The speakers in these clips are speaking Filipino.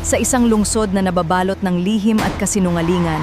sa isang lungsod na nababalot ng lihim at kasinungalingan.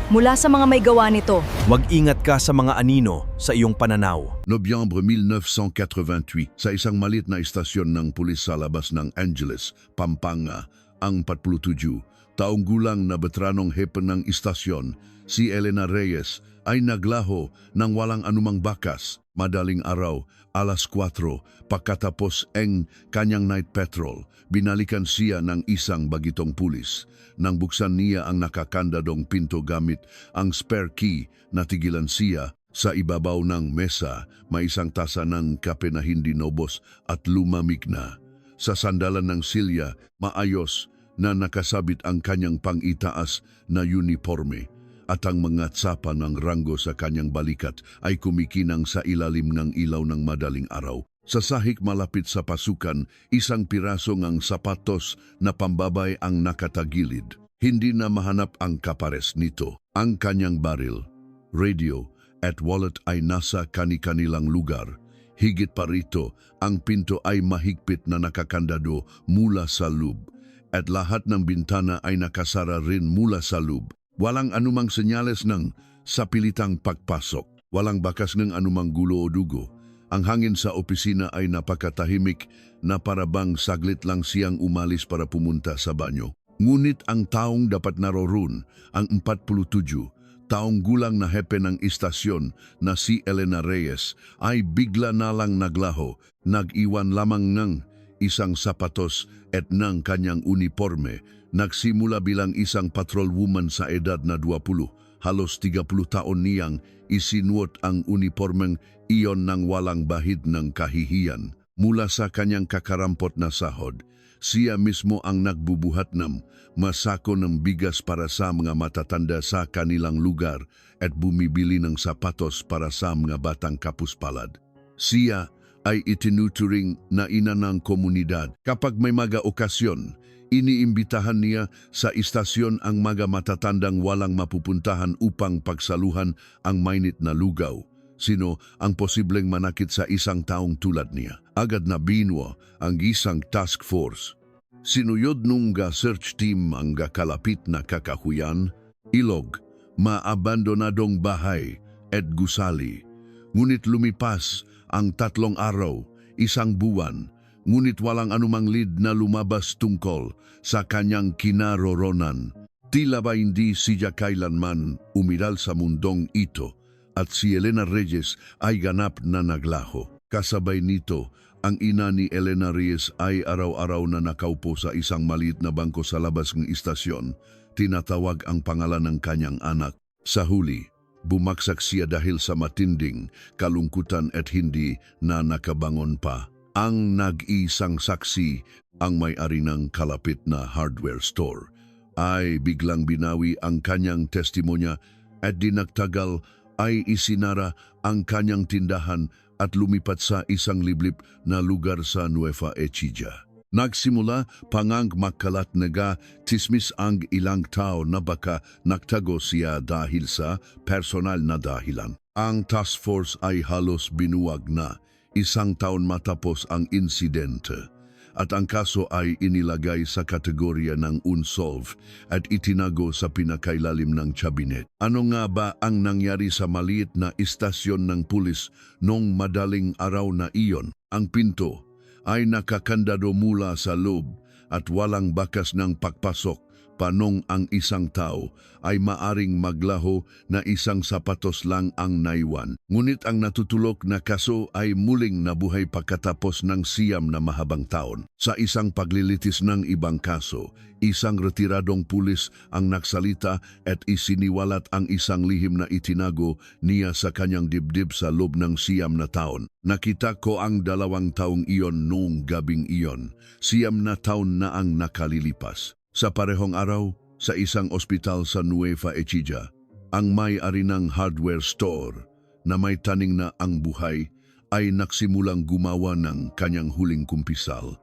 Mula sa mga may gawa nito, Mag-ingat ka sa mga anino sa iyong pananaw. Nobyembre 1988, sa isang maliit na istasyon ng pulis sa labas ng Angeles, Pampanga, ang 47 taong gulang na veteranong hepe ng istasyon, si Elena Reyes, ay naglaho ng walang anumang bakas. Madaling araw, alas 4, pagkatapos ang kanyang night patrol, binalikan siya ng isang bagitong pulis. Nang buksan niya ang nakakandadong pinto gamit ang spare key, natigilan siya. Sa ibabaw ng mesa, may isang tasa ng kape na hindi nobos at lumamig na. Sa sandalan ng silya, maayos na nakasabit ang kanyang pang-itaas na uniforme at ang mga tsapa ng ranggo sa kanyang balikat ay kumikinang sa ilalim ng ilaw ng madaling araw. Sa sahig malapit sa pasukan, isang piraso ng sapatos na pambabay ang nakatagilid. Hindi na mahanap ang kapares nito. Ang kanyang baril, radio at wallet ay nasa kani-kanilang lugar. Higit pa rito, ang pinto ay mahigpit na nakakandado mula sa loob at lahat ng bintana ay nakasara rin mula sa loob. Walang anumang senyales ng sapilitang pagpasok. Walang bakas ng anumang gulo o dugo. Ang hangin sa opisina ay napakatahimik na parabang saglit lang siyang umalis para pumunta sa banyo. Ngunit ang taong dapat naroon, ang 47 taong gulang na hepe ng istasyon na si Elena Reyes, ay bigla na lang naglaho, nag-iwan lamang ng isang sapatos at ng kanyang uniforme. Nagsimula bilang isang patrol woman sa edad na 20, halos 30 taon niyang isinuot ang uniformeng iyon ng walang bahid ng kahihiyan. Mula sa kanyang kakarampot na sahod, siya mismo ang nagbubuhat ng masako ng bigas para sa mga matatanda sa kanilang lugar at bumibili ng sapatos para sa mga batang kapuspalad. Siya ay itinuturing na ina ng komunidad. Kapag may mga okasyon, iniimbitahan niya sa istasyon ang mga matatandang walang mapupuntahan upang pagsaluhan ang mainit na lugaw. Sino ang posibleng manakit sa isang taong tulad niya? Agad na binwa ang isang task force. Sinuyod nung search team ang kalapit na kakahuyan, ilog, maabandonadong bahay at gusali. Ngunit lumipas ang 3 araw, 1 buwan, ngunit walang anumang lead na lumabas tungkol sa kanyang kinaroroonan. Tila ba hindi siya kailanman umiral sa mundong ito at si Elena Reyes ay ganap na naglaho. Kasabay nito, ang ina ni Elena Reyes ay araw-araw na nakaupo sa isang maliit na bangko sa labas ng istasyon. Tinatawag ang pangalan ng kanyang anak. Sa huli, bumaksak siya dahil sa matinding kalungkutan at hindi na nakabangon pa. Ang nag-iisang saksi, ang may-ari ng kalapit na hardware store, ay biglang binawi ang kanyang testimonya at di nagtagal ay isinara ang kanyang tindahan at lumipat sa isang liblib na lugar sa Nueva Ecija. Nagsimula pangang makalat naga tismis ang ilang tao na baka nagtago siya dahil sa personal na dahilan. Ang task force ay halos binuwag na 1 taon matapos ang insidente at ang kaso ay inilagay sa kategorya ng unsolved at itinago sa pinakailalim ng kabinet. Ano nga ba ang nangyari sa maliit na istasyon ng pulis noong madaling araw na iyon? Ang pinto ay nakakandado mula sa loob at walang bakas ng pagpasok. Panong ang isang tao ay maaring maglaho na isang sapatos lang ang naiwan. Ngunit ang natutulok na kaso ay muling nabuhay pagkatapos ng 9 na mahabang taon. Sa isang paglilitis ng ibang kaso, isang retiradong pulis ang nagsalita at isiniwalat ang isang lihim na itinago niya sa kanyang dibdib sa loob ng 9 na taon. Nakita ko ang 2 taong iyon noong gabing iyon. 9 na taon na ang nakalilipas. Sa parehong araw, sa isang ospital sa Nueva Ecija, ang may-ari ng hardware store na may taning na ang buhay ay nagsimulang gumawa ng kanyang huling kumpisal.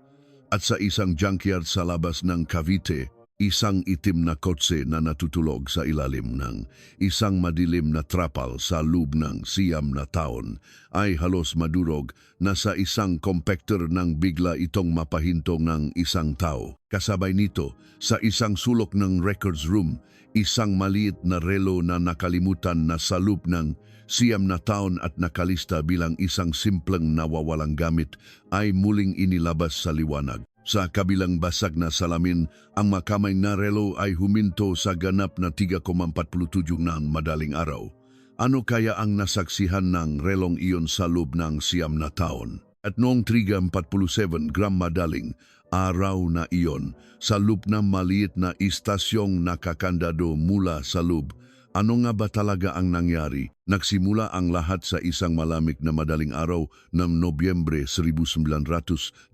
At sa isang junkyard sa labas ng Cavite, isang itim na kotse na natutulog sa ilalim ng isang madilim na trapal sa loob ng 9 na taon ay halos madurog na sa isang compactor nang bigla itong mapahinto ng isang tao. Kasabay nito, sa isang sulok ng records room, isang maliit na relo na nakalimutan na sa loob ng 9 na taon at nakalista bilang isang simpleng nawawalang gamit ay muling inilabas sa liwanag. Sa kabilang basag na salamin, ang makamay na relo ay huminto sa ganap na 3,47 ng madaling araw. Ano kaya ang nasaksihan ng relong iyon sa loob ng 9 na taon? At noong 3,47 gram madaling araw na iyon, sa loob ng maliit na istasyong nakakandado mula sa loob, ano nga ba talaga ang nangyari? Nagsimula ang lahat sa isang malamig na madaling araw ng Nobyembre 1988.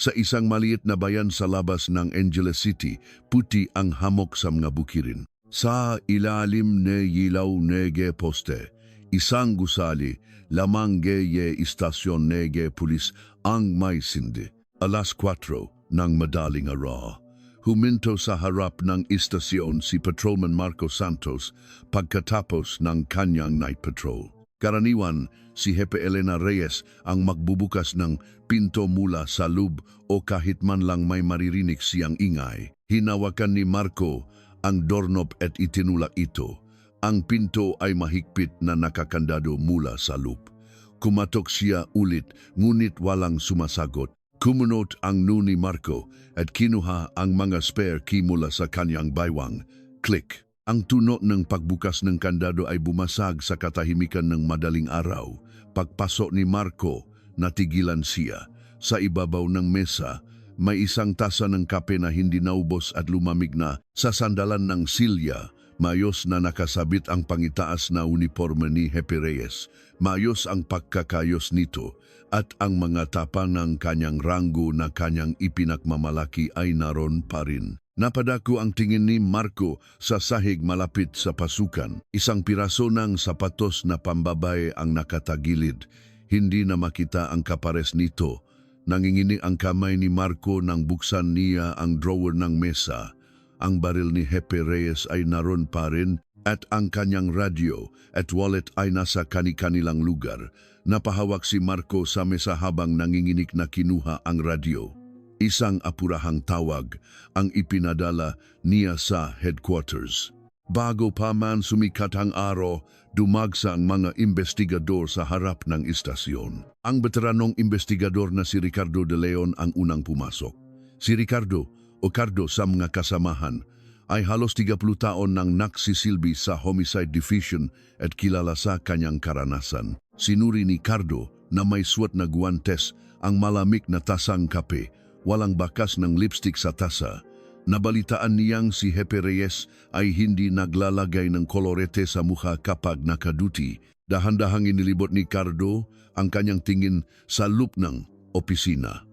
Sa isang maliit na bayan sa labas ng Angeles City, puti ang hamok sa mga bukirin. Sa ilalim ng ilaw ng poste, isang gusali, lamang geye istasyon ng pulis ang may sindi. Alas 4 ng madaling araw. Huminto sa harap ng istasyon si Patrolman Marco Santos pagkatapos ng kanyang night patrol. Karaniwan, si Hepe Elena Reyes ang magbubukas ng pinto mula sa loob o kahit man lang may maririnig siyang ingay. Hinawakan ni Marco ang doorknob at itinulak ito. Ang pinto ay mahigpit na nakakandado mula sa loob. Kumatok siya ulit ngunit walang sumasagot. Kumunot ang ni Marco at kinuha ang mga spare key mula sa kanyang baywang. Click! Ang tunog ng pagbukas ng kandado ay bumasag sa katahimikan ng madaling araw. Pagpasok ni Marco, natigilan siya. Sa ibabaw ng mesa, may isang tasa ng kape na hindi naubos at lumamig na. Sa sandalan ng silya, mayos na nakasabit ang pangitaas na uniforme ni Hepe Reyes. Mayos ang pagkakayos nito at ang mga tapa ng kanyang ranggo na kanyang ipinakmamalaki ay naroon pa rin. Napadako ang tingin ni Marco sa sahig malapit sa pasukan. Isang piraso ng sapatos na pambabae ang nakatagilid. Hindi na makita ang kapares nito. Nanginginig ang kamay ni Marco nang buksan niya ang drawer ng mesa. Ang baril ni Hepe Reyes ay naroon pa rin at ang kanyang radio at wallet ay nasa kani-kanilang lugar. Napahawak si Marco sa mesa habang nanginginig na kinuha ang radio. Isang apurahang tawag ang ipinadala niya sa headquarters. Bago pa man sumikat ang araw, dumagsa ang mga investigador sa harap ng istasyon. Ang veteranong investigador na si Ricardo De Leon ang unang pumasok. Si Ricardo o Cardo sa mga kasamahan ay halos 30 taon nang nagsisilbi sa Homicide Division at kilala sa kanyang karanasan. Sinuri ni Cardo na may suot na guwantes ang malamig na tasang kape, walang bakas ng lipstick sa tasa. Nabalitaan niyang si Hepe Reyes ay hindi naglalagay ng kolorete sa mukha kapag nakaduty. Dahan-dahang inilibot ni Cardo ang kanyang tingin sa loob ng opisina.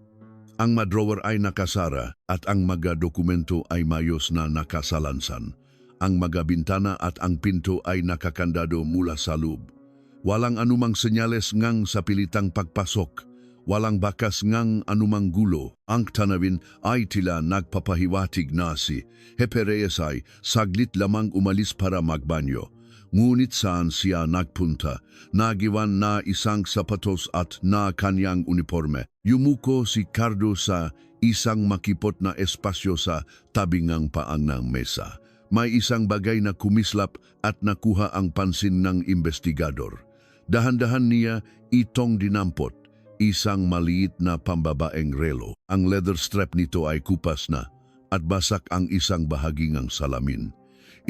Ang drawer ay nakasara at ang mga dokumento ay mayos na nakasalansan. Ang mga bintana at ang pinto ay nakakandado mula sa loob. Walang anumang senyales ngang sa pilitang pagpasok. Walang bakas ngang anumang gulo. Ang tanawin ay tila nagpapahiwatig na si Hepe Reyes ay saglit lamang umalis para magbanyo. Ngunit saan siya nagpunta, nagiwan na isang sapatos at na kanyang uniforme. Yumuko si Cardo sa isang makipot na espasyo sa tabingang paang ng mesa. May isang bagay na kumislap at nakuha ang pansin ng investigador. Dahan-dahan niya itong dinampot, isang maliit na pambabaeng relo. Ang leather strap nito ay kupas na at basak ang isang bahagi ng salamin.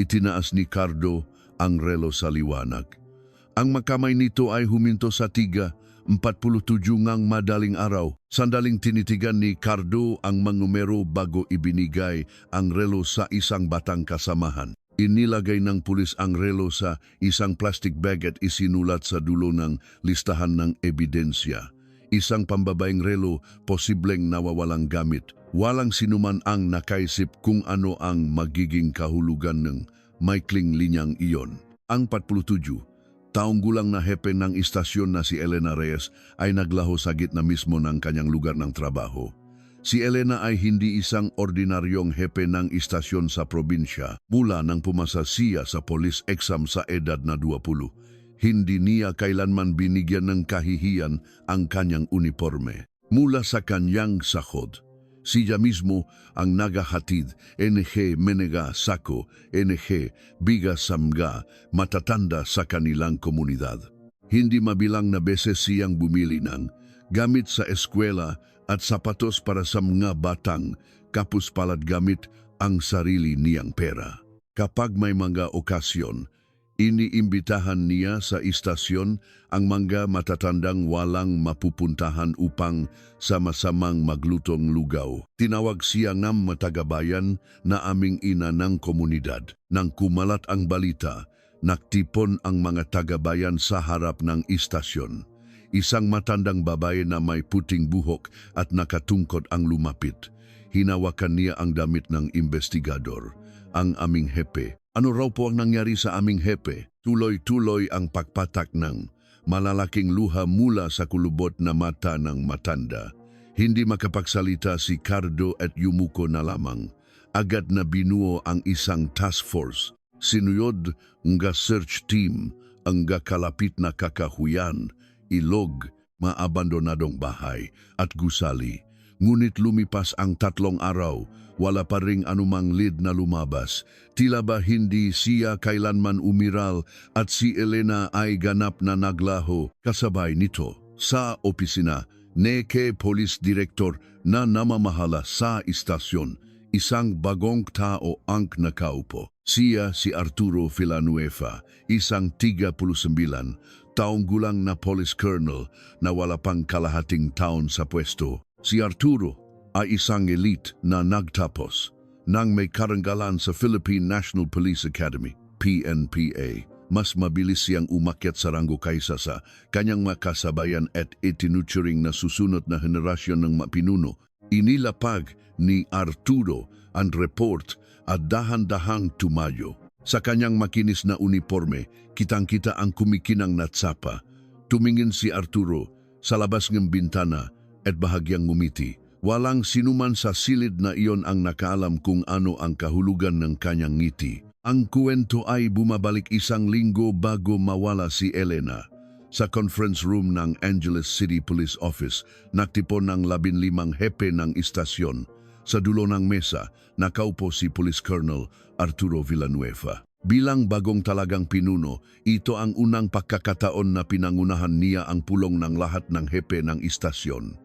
Itinaas ni Cardo ang relo sa liwanag. Ang makamay nito ay huminto sa 3:47 ngang madaling araw. Sandaling tinitigan ni Cardo ang mga numero bago ibinigay ang relo sa isang batang kasamahan. Inilagay ng pulis ang relo sa isang plastic bag at isinulat sa dulo ng listahan ng ebidensya. Isang pambabaeng relo, posibleng nawawalang gamit. Walang sinuman ang nakaisip kung ano ang magiging kahulugan ng maikling linyang iyon. Ang 47 taong gulang na hepe ng istasyon na si Elena Reyes ay naglaho sa gitna mismo ng kanyang lugar ng trabaho. Si Elena ay hindi isang ordinaryong hepe ng istasyon sa probinsya. Mula nang pumasa siya sa police exam sa edad na 20, hindi niya kailanman binigyan ng kahihiyan ang kanyang uniforme. Mula sa kanyang sahod, siya mismo ang nagahatid NG Menega Sako, NG Biga Samga, matatanda sa kanilang komunidad. Hindi mabilang na beses siyang bumili ng gamit sa eskwela at sapatos para sa mga batang, kapos palad gamit ang sarili niyang pera. Kapag may mga okasyon, iniimbitahan niya sa istasyon ang mga matatandang walang mapupuntahan upang sama-samang maglutong lugaw. Tinawag siya ng matagabayan na aming ina ng komunidad. Nang kumalat ang balita, naktipon ang mga tagabayan sa harap ng istasyon. Isang matandang babae na may puting buhok at nakatungkod ang lumapit. Hinawakan niya ang damit ng investigador, ang aming hepe. Ano raw po ang nangyari sa aming hepe? Tuloy-tuloy ang pagpatak ng malalaking luha mula sa kulubot na mata ng matanda. Hindi makapagsalita si Cardo at yumuko na lamang. Agad na binuo ang isang task force. Sinuyod nga search team ang kalapit na kakahuyan, ilog, maabandonadong bahay at gusali. Ngunit lumipas ang 3 araw, wala pa ring anumang lead na lumabas. Tila ba hindi siya kailanman umiral at si Elena ay ganap na naglaho kasabay nito. Sa opisina, Neke Police Director na namamahala sa istasyon, isang bagong tao ang nakaupo. Siya si Arturo Villanueva, isang 39 taong gulang na police colonel na wala pang kalahating taon sa pwesto. Si Arturo ay isang elite na nagtapos nang may karangalan sa Philippine National Police Academy, PNPA. Mas mabilis siyang umakyat sa ranggo kaysa sa kanyang makasabayan at itinuturing na susunod na henerasyon ng mapinuno. Inilapag ni Arturo ang report at dahan-dahang tumayo. Sa kanyang makinis na uniforme, kitang-kita ang kumikinang na tsapa. Tumingin si Arturo sa labas ng bintana at bahagyang ngumiti. Walang sinuman sa silid na iyon ang nakaalam kung ano ang kahulugan ng kanyang ngiti. Ang kuwento ay bumabalik 1 linggo bago mawala si Elena. Sa conference room ng Angeles City Police Office, naktipon ng 15 hepe ng istasyon. Sa dulo ng mesa, nakaupo si Police Colonel Arturo Villanueva. Bilang bagong talagang pinuno, ito ang unang pagkakataon na pinangunahan niya ang pulong ng lahat ng hepe ng istasyon.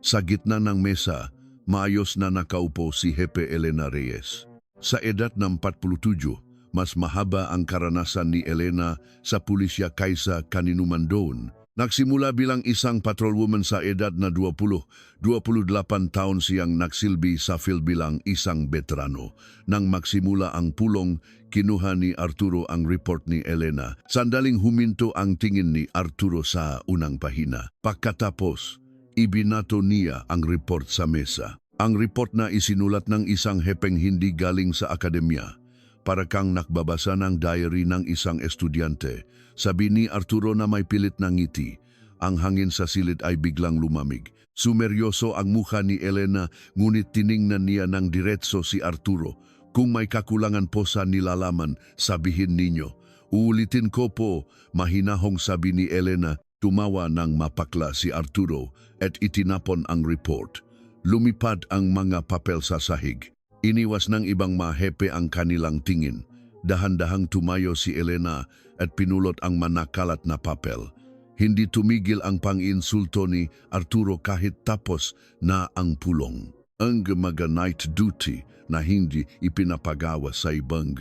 Sa gitna ng mesa, maayos na nakaupo si Hepe Elena Reyes. Sa edad ng 47, mas mahaba ang karanasan ni Elena sa pulisya kaysa kaninuman doon. Nagsimula bilang isang patrolwoman sa edad na 28 taon siyang nagsilbi sa field bilang isang veterano. Nang magsimula ang pulong, kinuha ni Arturo ang report ni Elena. Sandaling huminto ang tingin ni Arturo sa unang pahina. Pagkatapos, ibinato niya ang report sa mesa. Ang report na isinulat ng isang hepeng hindi galing sa akademya. Para kang nakbabasa ng diary ng isang estudyante. Sabi ni Arturo na may pilit na ngiti. Ang hangin sa silid ay biglang lumamig. Sumeryoso ang mukha ni Elena, ngunit tiningnan niya ng diretso si Arturo. Kung may kakulangan po sa nilalaman, sabihin ninyo. Uulitin ko po, mahinahong sabi ni Elena. Tumawa ng mapakla si Arturo at itinapon ang report. Lumipad ang mga papel sa sahig. Iniwas ng ibang mahepe ang kanilang tingin. Dahan-dahang tumayo si Elena at pinulot ang manakalat na papel. Hindi tumigil ang pang-insulto ni Arturo kahit tapos na ang pulong. Ang mga night duty na hindi ipinapagawa sa ibang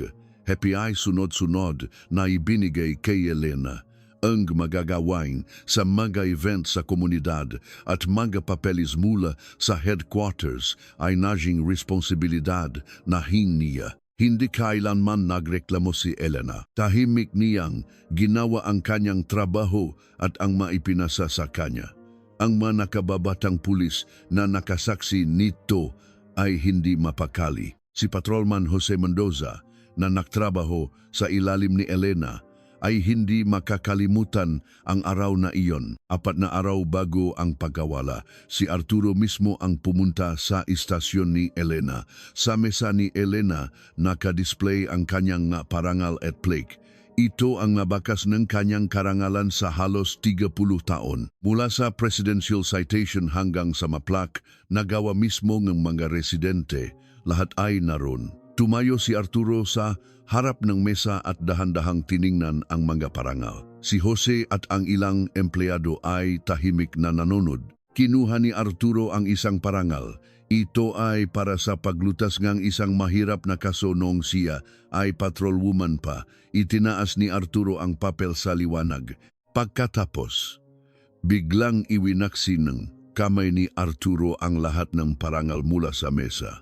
hepe ay sunod-sunod na ibinigay kay Elena. Ang magagawain sa mga event sa komunidad at mga papelis mula sa headquarters ay naging responsibilidad na niya. Hindi kailanman nagreklamo si Elena. Tahimik niyang ginawa ang kanyang trabaho at ang maipinasa sa kanya. Ang mga nakababatang pulis na nakasaksi nito ay hindi mapakali. Si Patrolman Jose Mendoza na nagtrabaho sa ilalim ni Elena ay hindi makakalimutan ang araw na iyon. 4 na araw bago ang pagkawala, si Arturo mismo ang pumunta sa istasyon ni Elena. Sa mesa ni Elena, nakadisplay ang kanyang parangal at plaque. Ito ang nabakas ng kanyang karangalan sa halos 30 taon. Mula sa presidential citation hanggang sa maplak, nagawa mismo ng mga residente, lahat ay naroon. Tumayo si Arturo sa harap ng mesa at dahan-dahang tiningnan ang mga parangal. Si Jose at ang ilang empleyado ay tahimik na nanonood. Kinuha ni Arturo ang isang parangal. Ito ay para sa paglutas ng isang mahirap na kaso noong siya ay patrolwoman pa. Itinaas ni Arturo ang papel sa liwanag. Pagkatapos, biglang iwinaksi ng kamay ni Arturo ang lahat ng parangal mula sa mesa.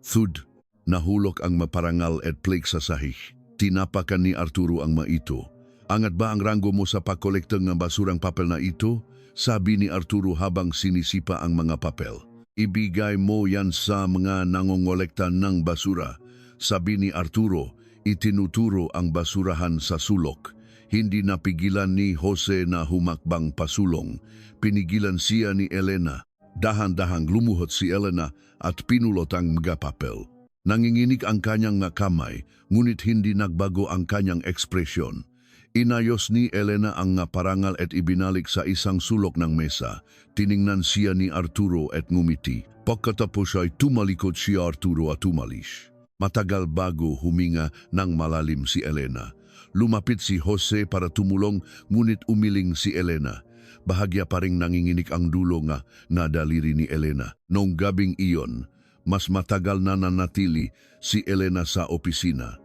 Thud, nahulog ang maparangal at plaque sa sahig. Tinapakan ni Arturo ang maito. Angat ba ang ranggo mo sa pagkolekta ng basurang papel na ito? Sabi ni Arturo habang sinisipa ang mga papel. Ibigay mo yan sa mga nangongolekta ng basura. Sabi ni Arturo, itinuturo ang basurahan sa sulok. Hindi napigilan ni Jose na humakbang pasulong. Pinigilan siya ni Elena. Dahan-dahang lumuhod si Elena at pinulot ang mga papel. Nanginginig ang kanyang kamay, ngunit hindi nagbago ang kanyang ekspresyon. Inayos ni Elena ang parangal at ibinalik sa isang sulok ng mesa. Tiningnan siya ni Arturo at ngumiti. Pagkatapos ay tumalikod si Arturo at umalis. Matagal bago huminga ng malalim si Elena. Lumapit si Jose para tumulong, ngunit umiling si Elena. Bahagya pa ring nanginginig ang dulo na daliri ni Elena. Noong gabing iyon, mas matagal na nanatili si Elena sa opisina.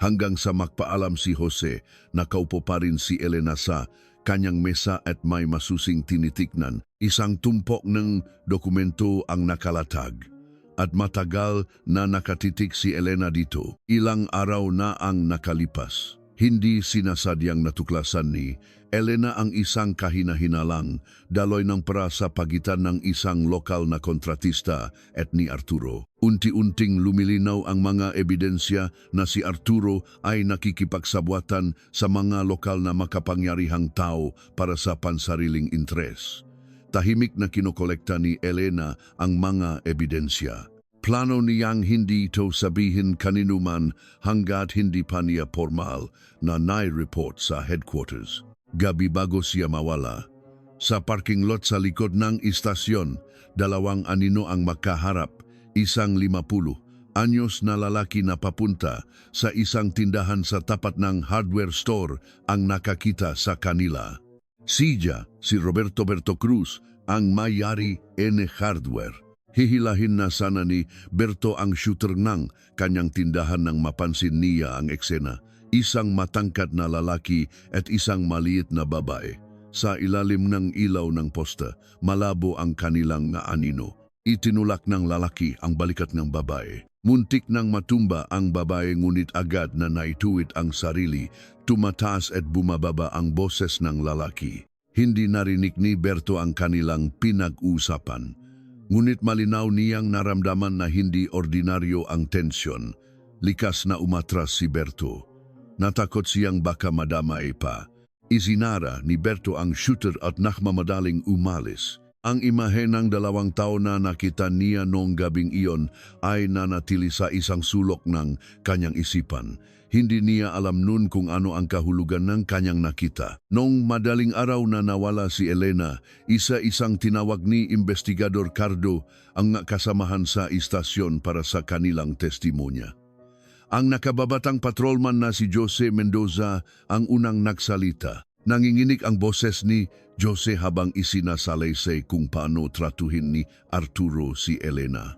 Hanggang sa magpaalam si Jose, nakaupo pa rin si Elena sa kanyang mesa at may masusing tinitiknan. Isang tumpok ng dokumento ang nakalatag. At matagal na nakatitik si Elena dito. Ilang araw na ang nakalipas. Hindi sinasadyang natuklasan ni Elena ang isang kahinahinalang daloy ng pera sa pagitan ng isang lokal na kontratista at ni Arturo. Unti-unting lumilinaw ang mga ebidensya na si Arturo ay nakikipagsabwatan sa mga lokal na makapangyarihang tao para sa pansariling interes. Tahimik na kinokolekta ni Elena ang mga ebidensya. Plano niyang hindi ito sabihin kaninuman hanggat hindi pa niya formal na nai-report sa headquarters. Gabi bago siya mawala, sa parking lot sa likod ng istasyon, 2 anino ang makaharap, isang 50 anyos na lalaki na papunta sa isang tindahan sa tapat ng hardware store ang nakakita sa kanila. Siya, si Roberto Cruz, ang may-ari N Hardware. Hihilahin na sana ni Berto ang shooter ng kanyang tindahan nang mapansin niya ang eksena. Isang matangkad na lalaki at isang maliit na babae. Sa ilalim ng ilaw ng posta, malabo ang kanilang anino. Itinulak ng lalaki ang balikat ng babae. Muntik nang matumba ang babae ngunit agad na naituwid ang sarili. Tumataas at bumababa ang boses ng lalaki. Hindi narinig ni Berto ang kanilang pinag-usapan. Ngunit malinaw niyang naramdaman na hindi ordinaryo ang tensyon. Likas na umatras si Berto. Natakot siyang baka madamay pa. Isinara ni Berto ang shooter at nakmamadaling umalis. Ang imahe ng 2 taon na nakita niya noong gabing iyon ay nanatili sa isang sulok ng kanyang isipan. Hindi niya alam noon kung ano ang kahulugan ng kanyang nakita. Noong madaling araw na nawala si Elena, isa-isang tinawag ni Investigador Cardo ang kasamahan sa istasyon para sa kanilang testimonya. Ang nakababatang patrolman na si Jose Mendoza ang unang nagsalita. Nanginginig ang boses ni Jose habang isinasalaysay kung paano tratuhin ni Arturo si Elena.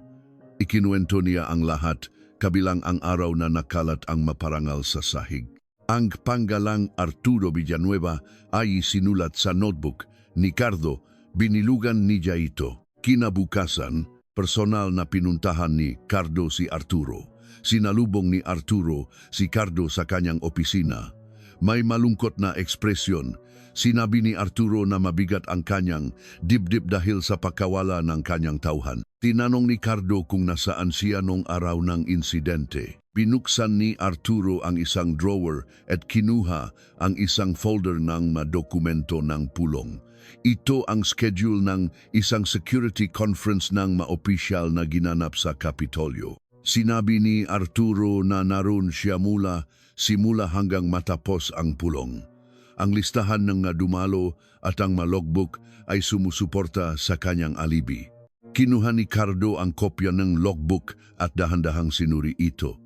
Ikinuwento niya ang lahat, kabilang ang araw na nakalat ang maparangal sa sahig. Ang panggalang Arturo Villanueva ay sinulat sa notebook ni Cardo, binilugan niya ito. Kinabukasan, personal na pinuntahan ni Cardo si Arturo. Sinalubong ni Arturo si Cardo sa kanyang opisina. May malungkot na ekspresyon. Sinabi ni Arturo na mabigat ang kanyang dibdib dahil sa pagkawala ng kanyang tauhan. Tinanong ni Cardo kung nasaan siya nung araw ng insidente. Binuksan ni Arturo ang isang drawer at kinuha ang isang folder ng mga dokumento ng pulong. Ito ang schedule ng isang security conference ng maopisyal na ginanap sa Kapitolyo. Sinabi ni Arturo na naroon siya simula hanggang matapos ang pulong. Ang listahan ng nadumalo at ang logbook ay sumusuporta sa kanyang alibi. Kinuha ni Cardo ang kopya ng logbook at dahan-dahang sinuri ito.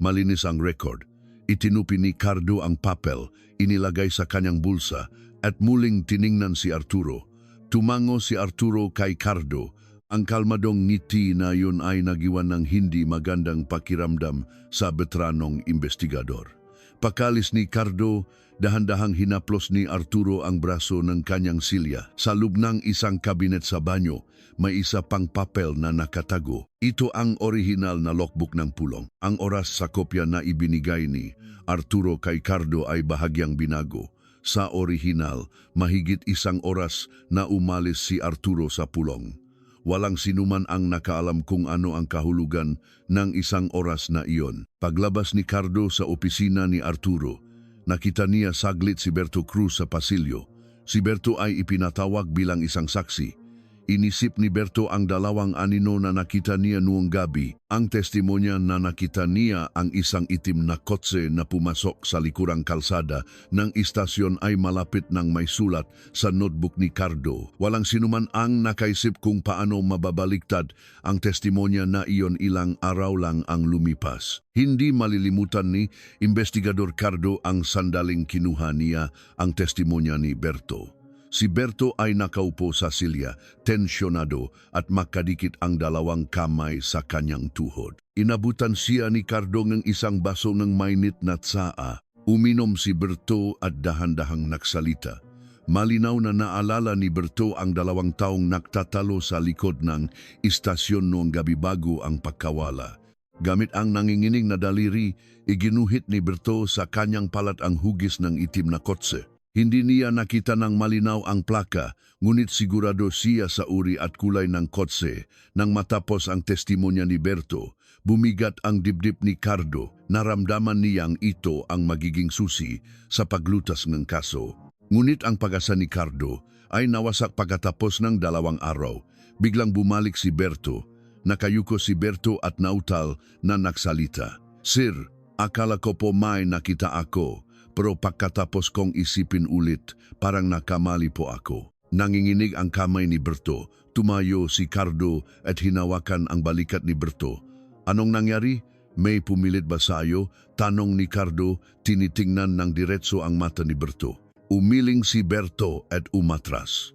Malinis ang record. Itinupi ni Cardo ang papel, inilagay sa kanyang bulsa at muling tiningnan si Arturo. Tumango si Arturo kay Cardo. Ang kalmadong ngiti na yun ay nagiwan ng hindi magandang pakiramdam sa veteranong investigador. Pagkalis ni Cardo, dahan-dahang hinaplos ni Arturo ang braso ng kanyang silya. Sa loob ng isang kabinet sa banyo, may isa pang papel na nakatago. Ito ang orihinal na logbook ng pulong. Ang oras sa kopya na ibinigay ni Arturo kay Cardo ay bahagyang binago. Sa orihinal, mahigit 1 oras na umalis si Arturo sa pulong. Walang sinuman ang nakaalam kung ano ang kahulugan ng 1 oras na iyon. Paglabas ni Cardo sa opisina ni Arturo, nakita niya saglit si Berto Cruz sa pasilyo. Si Berto ay ipinatawag bilang isang saksi. Inisip ni Berto ang 2 anino na nakita niya noong gabi. Ang testimonya na nakita niya ang isang itim na kotse na pumasok sa likurang kalsada ng istasyon ay malapit ng may sulat sa notebook ni Cardo. Walang sinuman ang nakaisip kung paano mababaliktad ang testimonya na iyon, ilang araw lang ang lumipas. Hindi malilimutan ni Investigador Cardo ang sandaling kinuha niya ang testimonya ni Berto. Si Berto ay nakaupo sa silya, tensyonado at makadikit ang 2 kamay sa kanyang tuhod. Inabutan siya ni Cardo ng isang baso ng mainit na tsaa. Uminom si Berto at dahan-dahang nagsalita. Malinaw na naalala ni Berto ang 2 taong nagtatalo sa likod ng istasyon noong gabi bago ang pagkawala. Gamit ang nanginginig na daliri, iginuhit ni Berto sa kanyang palat ang hugis ng itim na kotse. Hindi niya nakita ng malinaw ang plaka, ngunit sigurado siya sa uri at kulay ng kotse. Nang matapos ang testimonya ni Berto, bumigat ang dibdib ni Cardo. Naramdaman niyang ito ang magiging susi sa paglutas ng kaso. Ngunit ang pag-asa ni Cardo ay nawasak pagkatapos ng 2 araw. Biglang bumalik si Berto. Nakayuko si Berto at nautal na nagsalita. "Sir, akala ko po may nakita ako. Pero pagkatapos kong isipin ulit, parang nakamali po ako." Nanginginig ang kamay ni Berto. Tumayo si Cardo at hinawakan ang balikat ni Berto. "Anong nangyari? May pumilit ba sa'yo?" Tanong ni Cardo, tinitingnan ng diretso ang mata ni Berto. Umiling si Berto at umatras.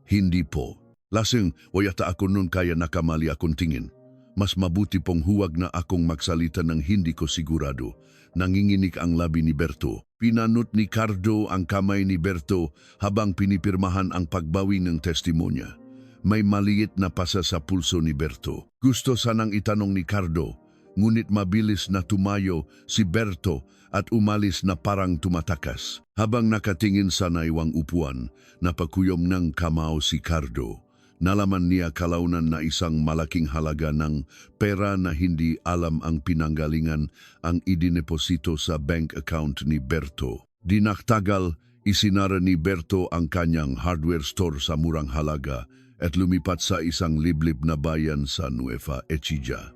"Hindi po. Lasing o yata ako nun kaya nakamali akong tingin. Mas mabuti pong huwag na akong magsalita ng hindi ko sigurado." Nanginginig ang labi ni Berto. Pinanot ni Cardo ang kamay ni Berto habang pinipirmahan ang pagbawi ng testimonya. May maliit na pasa sa pulso ni Berto. Gusto sanang itanong ni Cardo, ngunit mabilis na tumayo si Berto at umalis na parang tumatakas. Habang nakatingin sa naiwang upuan, napakuyom ng kamao si Cardo. Nalaman niya kalaunan na isang malaking halaga ng pera na hindi alam ang pinanggalingan ang idineposito sa bank account ni Berto. Di nagtagal, isinara ni Berto ang kanyang hardware store sa murang halaga at lumipat sa isang liblib na bayan sa Nueva Ecija.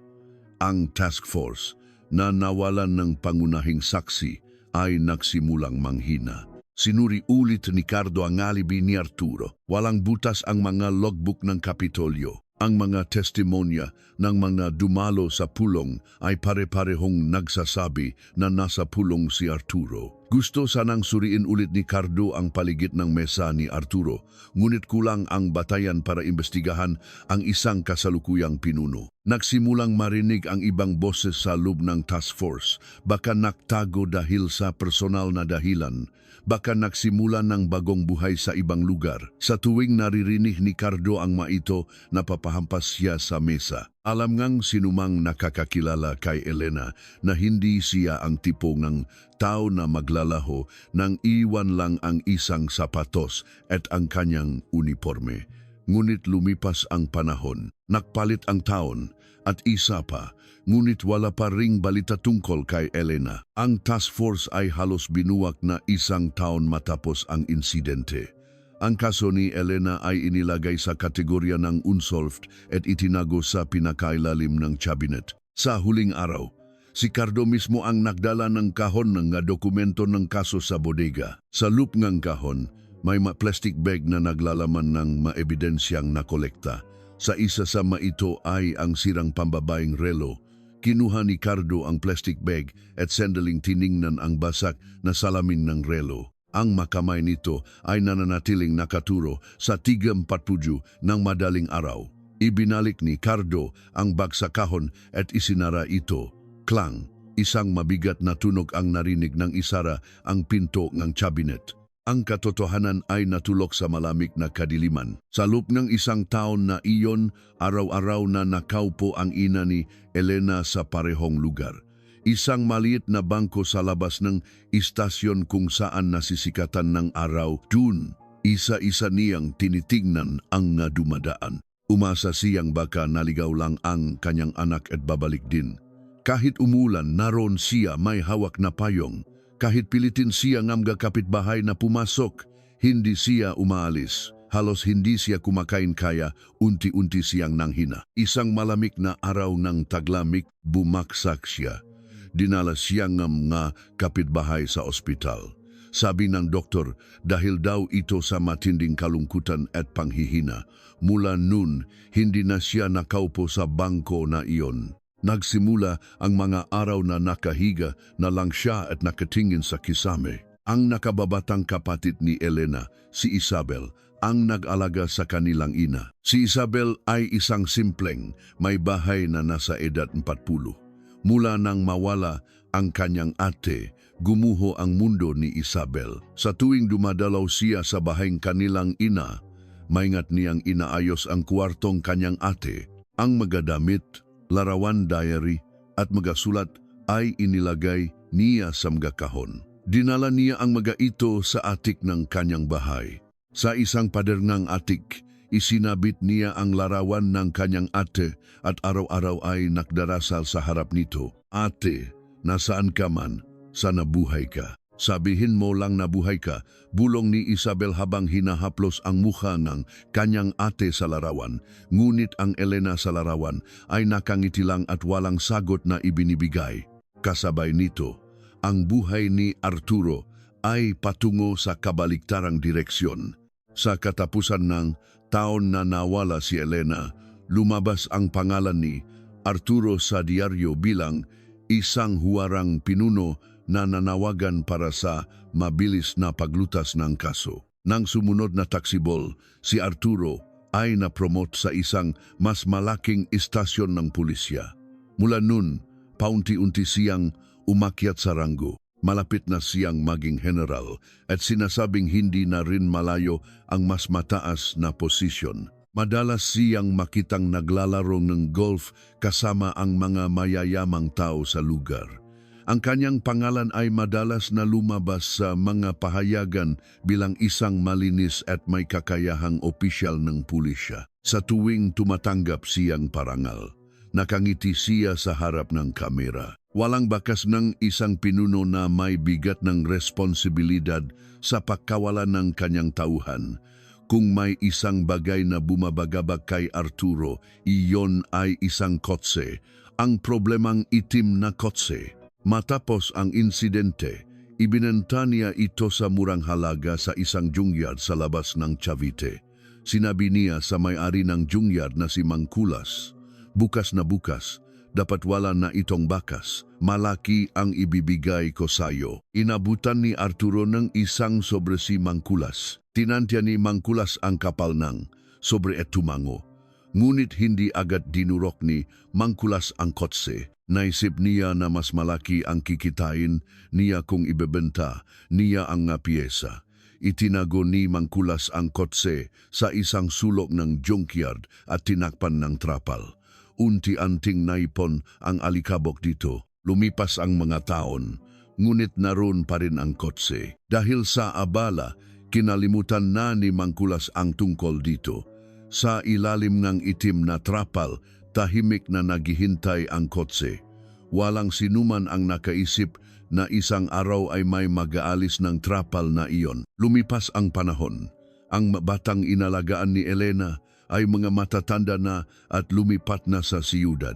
Ang task force na nawalan ng pangunahing saksi ay nagsimulang manghina. Sinuri ulit ni Cardo ang alibi ni Arturo. Walang butas ang mga logbook ng Kapitolyo. Ang mga testimonya ng mga dumalo sa pulong ay pare-parehong nagsasabi na nasa pulong si Arturo. Gusto sanang suriin ulit ni Cardo ang paligid ng mesa ni Arturo, ngunit kulang ang batayan para imbestigahan ang isang kasalukuyang pinuno. Nagsimulang marinig ang ibang boses sa loob ng task force, baka nagtago dahil sa personal na dahilan, baka nagsimula ng bagong buhay sa ibang lugar. Sa tuwing naririnig ni Cardo ang maito, napapahampas siya sa mesa. Alam ngang sinumang nakakakilala kay Elena na hindi siya ang tipo ng tao na maglalaho nang iwan lang ang isang sapatos at ang kanyang uniforme. ngunit lumipas ang panahon, nakpalit ang taon, at isa pa, ngunit wala pa ring balita tungkol kay Elena. Ang task force ay halos binuwak na isang taon matapos ang insidente. Ang kaso ni Elena ay inilagay sa kategorya ng unsolved at itinago sa pinakailalim ng cabinet. Sa huling araw, si Cardo mismo ang nagdala ng kahon ng dokumento ng kaso sa bodega. Sa loop ng kahon, may plastic bag na naglalaman ng maebidensyang nakolekta. Sa isa sa ito ay ang sirang pambabaeng relo. Kinuha ni Cardo ang plastic bag at sandaling tiningnan ang basak na salamin ng relo. Ang makamay nito ay nananatiling nakaturo sa 3:40 ng madaling araw. Ibinalik ni Cardo ang bag sa kahon at isinara ito. Klang, isang mabigat na tunog ang narinig ng isara ang pinto ng cabinet. Ang katotohanan ay natulok sa malamig na kadiliman. Sa loob ng isang taon na iyon, araw-araw na nakaupo ang ina ni Elena sa parehong lugar. Isang maliit na bangko sa labas ng istasyon kung saan nasisikatan ng araw. Dun, isa-isa niyang tinitingnan ang dumadaan. Umasa siyang baka naligaw lang ang kanyang anak at babalik din. Kahit umulan, naroon siya may hawak na payong. Kahit pilitin siya ng kapitbahay na pumasok, hindi siya umaalis. Halos hindi siya kumakain kaya unti-unti siyang nanghina. Isang malamig na araw ng taglamig, bumaksak siya. Dinala siya ng kapitbahay sa ospital. Sabi ng doktor, dahil daw ito sa matinding kalungkutan at panghihina, mula noon hindi na siya nakaupo sa bangko na iyon. Nagsimula ang mga araw na nakahiga na lang siya at nakatingin sa kisame. Ang nakababatang kapatid ni Elena, si Isabel, ang nag-alaga sa kanilang ina. Si Isabel ay isang simpleng, may bahay na nasa edad 40. Mula nang mawala ang kanyang ate, gumuho ang mundo ni Isabel. Sa tuwing dumadalaw siya sa bahayng kanilang ina, maingat niyang inaayos ang kwartong kanyang ate. Ang magadamit, larawan diary at magasulat ay inilagay niya sa mga kahon. Dinala niya ang mga ito sa atik ng kanyang bahay. Sa isang pader ng atik, isinabit niya ang larawan ng kanyang ate at araw-araw ay nagdarasal sa harap nito. Ate, nasaan ka man? Sana buhay ka. Sabihin mo lang na buhay ka, bulong ni Isabel habang hinahaplos ang mukha ng kanyang ate sa larawan. Ngunit ang Elena sa larawan ay nakangiti lang at walang sagot na ibinibigay. Kasabay nito, ang buhay ni Arturo ay patungo sa kabaliktarang direksyon. Sa katapusan ng taon na nawala si Elena, lumabas ang pangalan ni Arturo sa diaryo bilang isang huwarang pinuno na nanawagan para sa mabilis na paglutas ng kaso. Nang sumunod na taksibol, si Arturo ay napromote sa isang mas malaking istasyon ng pulisya. Mula nun, paunti-unti siyang umakyat sa ranggo. Malapit na siyang maging general at sinasabing hindi na rin malayo ang mas mataas na posisyon. Madalas siyang makitang naglalaro ng golf kasama ang mga mayayamang tao sa lugar. Ang kanyang pangalan ay madalas na lumabas sa mga pahayagan bilang isang malinis at may kakayahang opisyal ng pulisya. Sa tuwing tumatanggap siyang parangal, nakangiti siya sa harap ng kamera. Walang bakas ng isang pinuno na may bigat ng responsibilidad sa pagkawalan ng kanyang tauhan. Kung may isang bagay na bumabagabag kay Arturo, iyon ay isang kotse, ang problemang itim na kotse. Matapos ang insidente, ibinenta niya ito sa murang halaga sa isang junkyard sa labas ng Cavite. Sinabi niya sa may-ari ng junkyard na si Mangkulas, bukas na bukas, dapat wala na itong bakas. Malaki ang ibibigay ko sayo. Inabutan ni Arturo ng isang sobre si Mangkulas. Tinantya ni Mangkulas ang kapal ng sobre at tumango. Ngunit hindi agad dinurok ni Mangkulas ang kotse. Naisip niya na mas malaki ang kikitain niya kung ibebenta niya ang piyesa. Itinago ni Mangkulas ang kotse sa isang sulok ng junkyard at tinakpan ng trapal. Unti-anting naipon ang alikabok dito. Lumipas ang mga taon, ngunit naroon pa rin ang kotse. Dahil sa abala, kinalimutan na ni Mangkulas ang tungkol dito. Sa ilalim ng itim na trapal, tahimik na naghihintay ang kotse. Walang sinuman ang nakaisip na isang araw ay may mag-aalis ng trapal na iyon. Lumipas ang panahon. Ang batang inalagaan ni Elena ay mga matatanda na at lumipat na sa siyudad.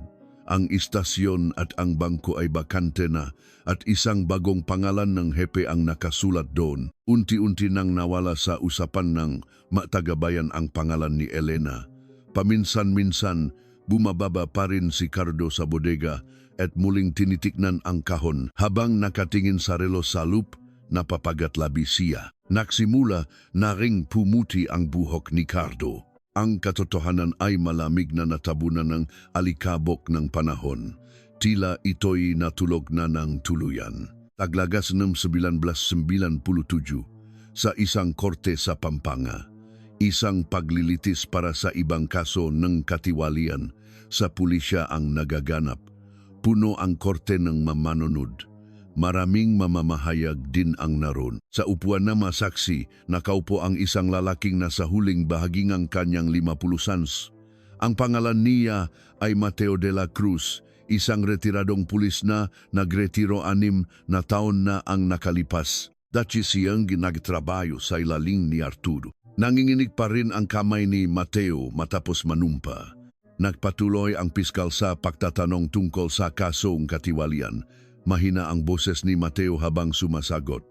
Ang istasyon at ang bangko ay bakante na at isang bagong pangalan ng hepe ang nakasulat doon. Unti-unti nang nawala sa usapan ng matagabayan ang pangalan ni Elena. Paminsan-minsan, bumababa pa rin si Cardo sa bodega at muling tinitiknan ang kahon habang nakatingin sa relo sa loop, napapagatlabi siya. Nagsimula na ring pumuti ang buhok ni Cardo. Ang katotohanan ay malamig na natabunan ng alikabok ng panahon. Tila ito'y natulog na ng tuluyan. Taglagas ng 1997 sa isang korte sa Pampanga. Isang paglilitis para sa ibang kaso ng katiwalian sa pulisya ang nagaganap. Puno ang korte ng mamanunod. Maraming mamamahayag din ang naroon. Sa upuan na masaksi, nakaupo ang isang lalaking nasa huling bahagi ng kanyang 50 sans. Ang pangalan niya ay Mateo de la Cruz, isang retiradong pulis na nagretiro 6 na taon na ang nakalipas. Dati siyang ginagtrabaho sa ilalim ni Arturo. Nanginginig pa rin ang kamay ni Mateo matapos manumpa. Nagpatuloy ang piskal sa pagtatanong tungkol sa kasong katiwalian. Mahina ang boses ni Mateo habang sumasagot.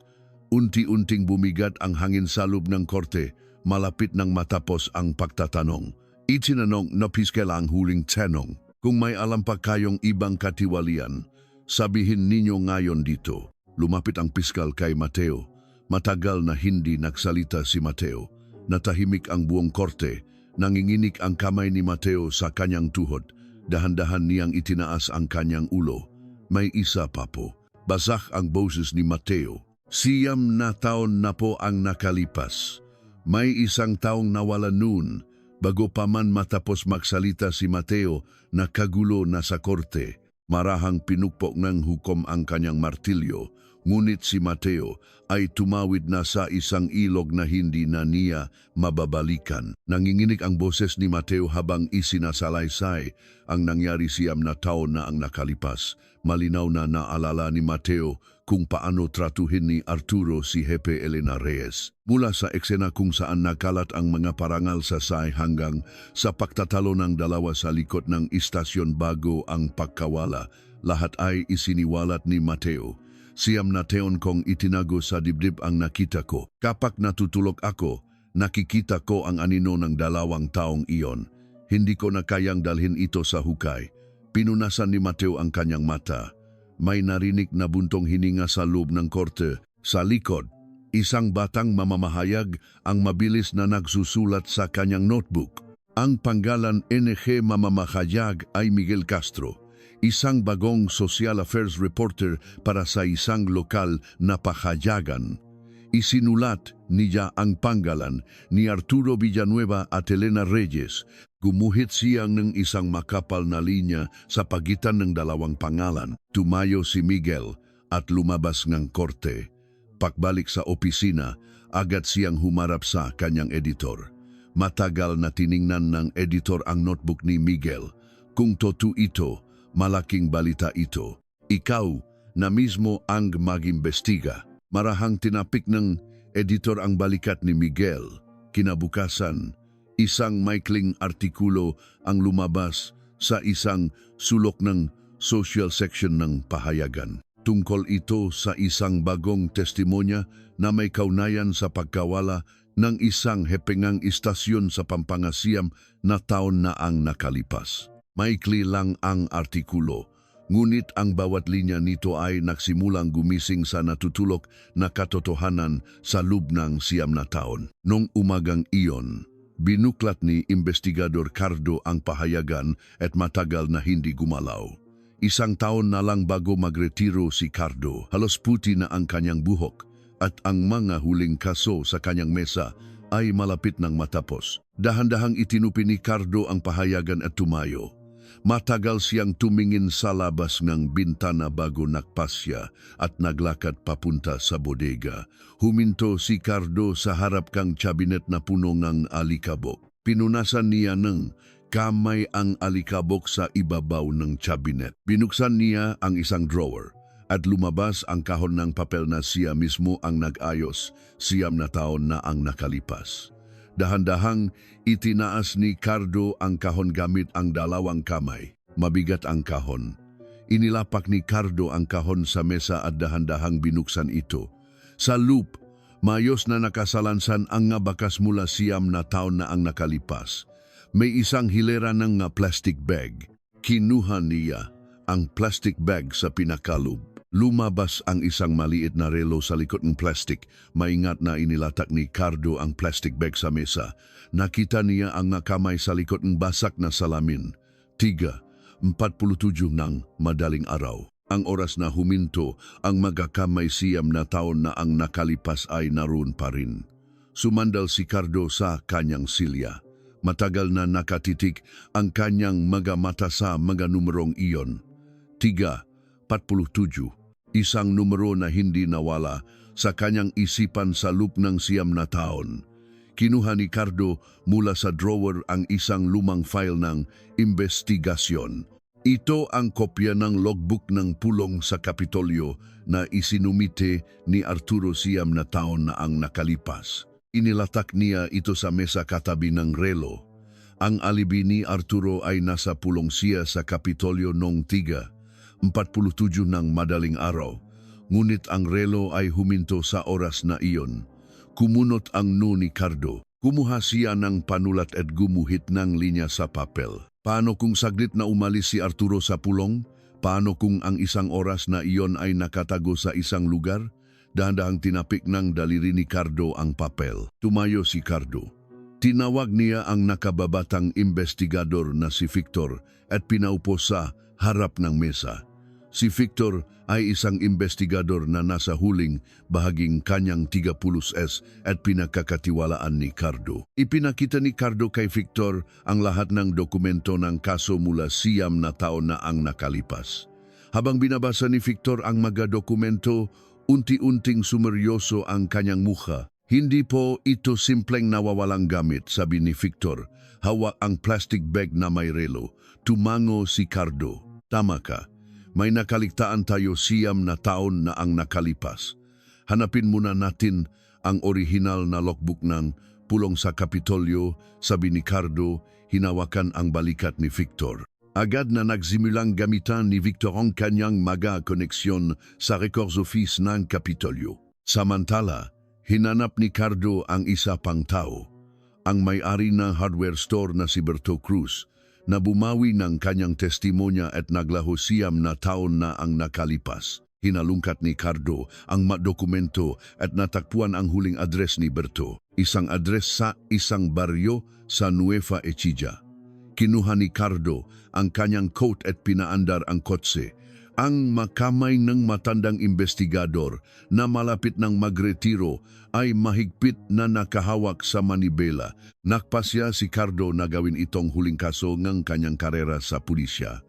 Unti-unting bumigat ang hangin sa loob ng korte, malapit nang matapos ang pagtatanong. Itinanong na piskal ang huling tanong. Kung may alam pa kayong ibang katiwalian, sabihin ninyo ngayon dito. Lumapit ang piskal kay Mateo. Matagal na hindi nagsalita si Mateo. Natahimik ang buong korte. Nanginginig ang kamay ni Mateo sa kanyang tuhod. Dahan-dahan niyang itinaas ang kanyang ulo. May isa pa po. Basak ang boses ni Mateo. 9 na taon na po ang nakalipas. May isang taong nawala noon. Bago pa man matapos magsalita si Mateo, nakagulo na sa korte. Marahang pinukpok ng hukom ang kanyang martilyo. Ngunit si Mateo ay tumawid na sa isang ilog na hindi na niya mababalikan. Nanginginig ang boses ni Mateo habang isinasalaysay ang nangyari 9 na taon na ang nakalipas. Malinaw na naalala ni Mateo kung paano tratuhin ni Arturo si Hepe Elena Reyes. Mula sa eksena kung saan nakalat ang mga parangal sa SAI hanggang sa pagtatalo ng dalawa sa likod ng istasyon bago ang pagkawala, lahat ay isiniwalat ni Mateo. 9 na taon kong itinago sa dibdib ang nakita ko. Kapag natutulog ako, nakikita ko ang anino ng 2 taong iyon. Hindi ko na kayang dalhin ito sa hukay. Pinunasan ni Mateo ang kanyang mata. May narinig na buntong hininga sa loob ng korte. Sa likod, isang batang mamamahayag ang mabilis na nagsusulat sa kanyang notebook. Ang panggalan NG mamamahayag ay Miguel Castro, isang bagong social affairs reporter para sa isang lokal na pahayagan. Isinulat niya ang panggalan ni Arturo Villanueva at Elena Reyes. Gumuhit siyang ng isang makapal na linya sa pagitan ng 2 pangalan. Tumayo si Miguel at lumabas ng korte. Pagbalik sa opisina, agad siyang humarap sa kanyang editor. Matagal na tiningnan ng editor ang notebook ni Miguel. Kung totoo ito, malaking balita ito. Ikaw na mismo ang mag-imbestiga. Marahang tinapik ng editor ang balikat ni Miguel. Kinabukasan, isang maikling artikulo ang lumabas sa isang sulok ng social section ng pahayagan. Tungkol ito sa isang bagong testimonya na may kaunayan sa pagkawala ng isang hepengang istasyon sa Pampanga 9 na taon na ang nakalipas. Maikli lang ang artikulo, ngunit ang bawat linya nito ay nagsimulang gumising sa natutulok na katotohanan sa loob ng 9 na taon. Nung umagang iyon, binuklat ni Investigador Cardo ang pahayagan at matagal na hindi gumalaw. 1 taon na lang bago magretiro si Cardo, halos puti na ang kanyang buhok at ang mga huling kaso sa kanyang mesa ay malapit nang matapos. Dahan-dahang itinupi ni Cardo ang pahayagan at tumayo. Matagal siyang tumingin sa labas ng bintana bago nagpasya at naglakad papunta sa bodega. Huminto si Cardo sa harap kang cabinet na puno ng alikabok. Pinunasan niya ng kamay ang alikabok sa ibabaw ng cabinet. Binuksan niya ang isang drawer at lumabas ang kahon ng papel na siya mismo ang nag-ayos 9 na taon na ang nakalipas. Dahan-dahang itinaas ni Cardo ang kahon gamit ang 2 kamay. Mabigat ang kahon. Inilapak ni Cardo ang kahon sa mesa at dahan-dahang binuksan ito. Sa loop, mayos na nakasalansan ang nga bakas mula 9 na taon na ang nakalipas. May isang hilera ng nga plastic bag. Kinuha niya ang plastic bag sa pinakalob. Lumabas ang isang maliit na relo sa likod ng plastic. Maingat na inilatak ni Cardo ang plastic bag sa mesa. Nakita niya ang nga kamay sa likod ng basak na salamin. 3:47 ng madaling araw. Ang oras na huminto, ang magakamay 9 na taon na ang nakalipas ay naroon pa rin. Sumandal si Cardo sa kanyang silya. Matagal na nakatitik ang kanyang mga mata sa mga numerong iyon. 3:47. Isang numero na hindi nawala sa kanyang isipan sa loop ng 9 na taon. Kinuha ni Cardo mula sa drawer ang isang lumang file ng investigasyon. Ito ang kopya ng logbook ng pulong sa Kapitolyo na isinumite ni Arturo 9 na taon na ang nakalipas. Inilatak niya ito sa mesa katabi ng relo. Ang alibi ni Arturo ay nasa pulong siya sa Kapitolyo noong 3:47 ng madaling araw. Ngunit ang relo ay huminto sa oras na iyon. Kumunot ang no ni Cardo. Kumuha siya ng panulat at gumuhit ng linya sa papel. Paano kung saglit na umalis si Arturo sa pulong? Paano kung ang isang oras na iyon ay nakatago sa isang lugar? Dahan-dahang tinapik ng daliri ni Cardo ang papel. Tumayo si Cardo. Tinawag niya ang nakababatang investigador na si Victor at pinaupo sa harap ng mesa. Si Victor ay isang investigador na nasa huling bahaging kanyang 30S at pinakakatiwalaan ni Cardo. Ipinakita ni Cardo kay Victor ang lahat ng dokumento ng kaso mula 9 na taon na ang nakalipas. Habang binabasa ni Victor ang mga dokumento, unti-unting sumeryoso ang kanyang mukha. Hindi po ito simpleng nawawalang gamit, sabi ni Victor. Hawak ang plastic bag na may relo. Tumango si Cardo. Tama ka. May nakaligtaan tayo 9 na taon na ang nakalipas. Hanapin muna natin ang orihinal na logbook ng pulong sa Kapitolyo, sabi ni Cardo, hinawakan ang balikat ni Victor. Agad na nagsimulang gamitan ni Victor ang kanyang mga koneksyon sa records office ng Kapitolyo. Samantala, hinanap ni Cardo ang isa pang tao, ang may-ari ng hardware store na si Berto Cruz, na bumawi ng kanyang testimonya at naglaho 9 na taon na ang nakalipas. Hinalungkat ni Cardo ang dokumento at natakpuan ang huling address ni Berto, isang address sa isang baryo sa Nueva Ecija. Kinuha ni Cardo ang kanyang coat at pinaandar ang kotse. Ang makamay ng matandang investigador na malapit ng magretiro ay mahigpit na nakahawak sa manibela. Nakpasya si Cardo na gawin itong huling kaso ng kanyang karera sa pulisya.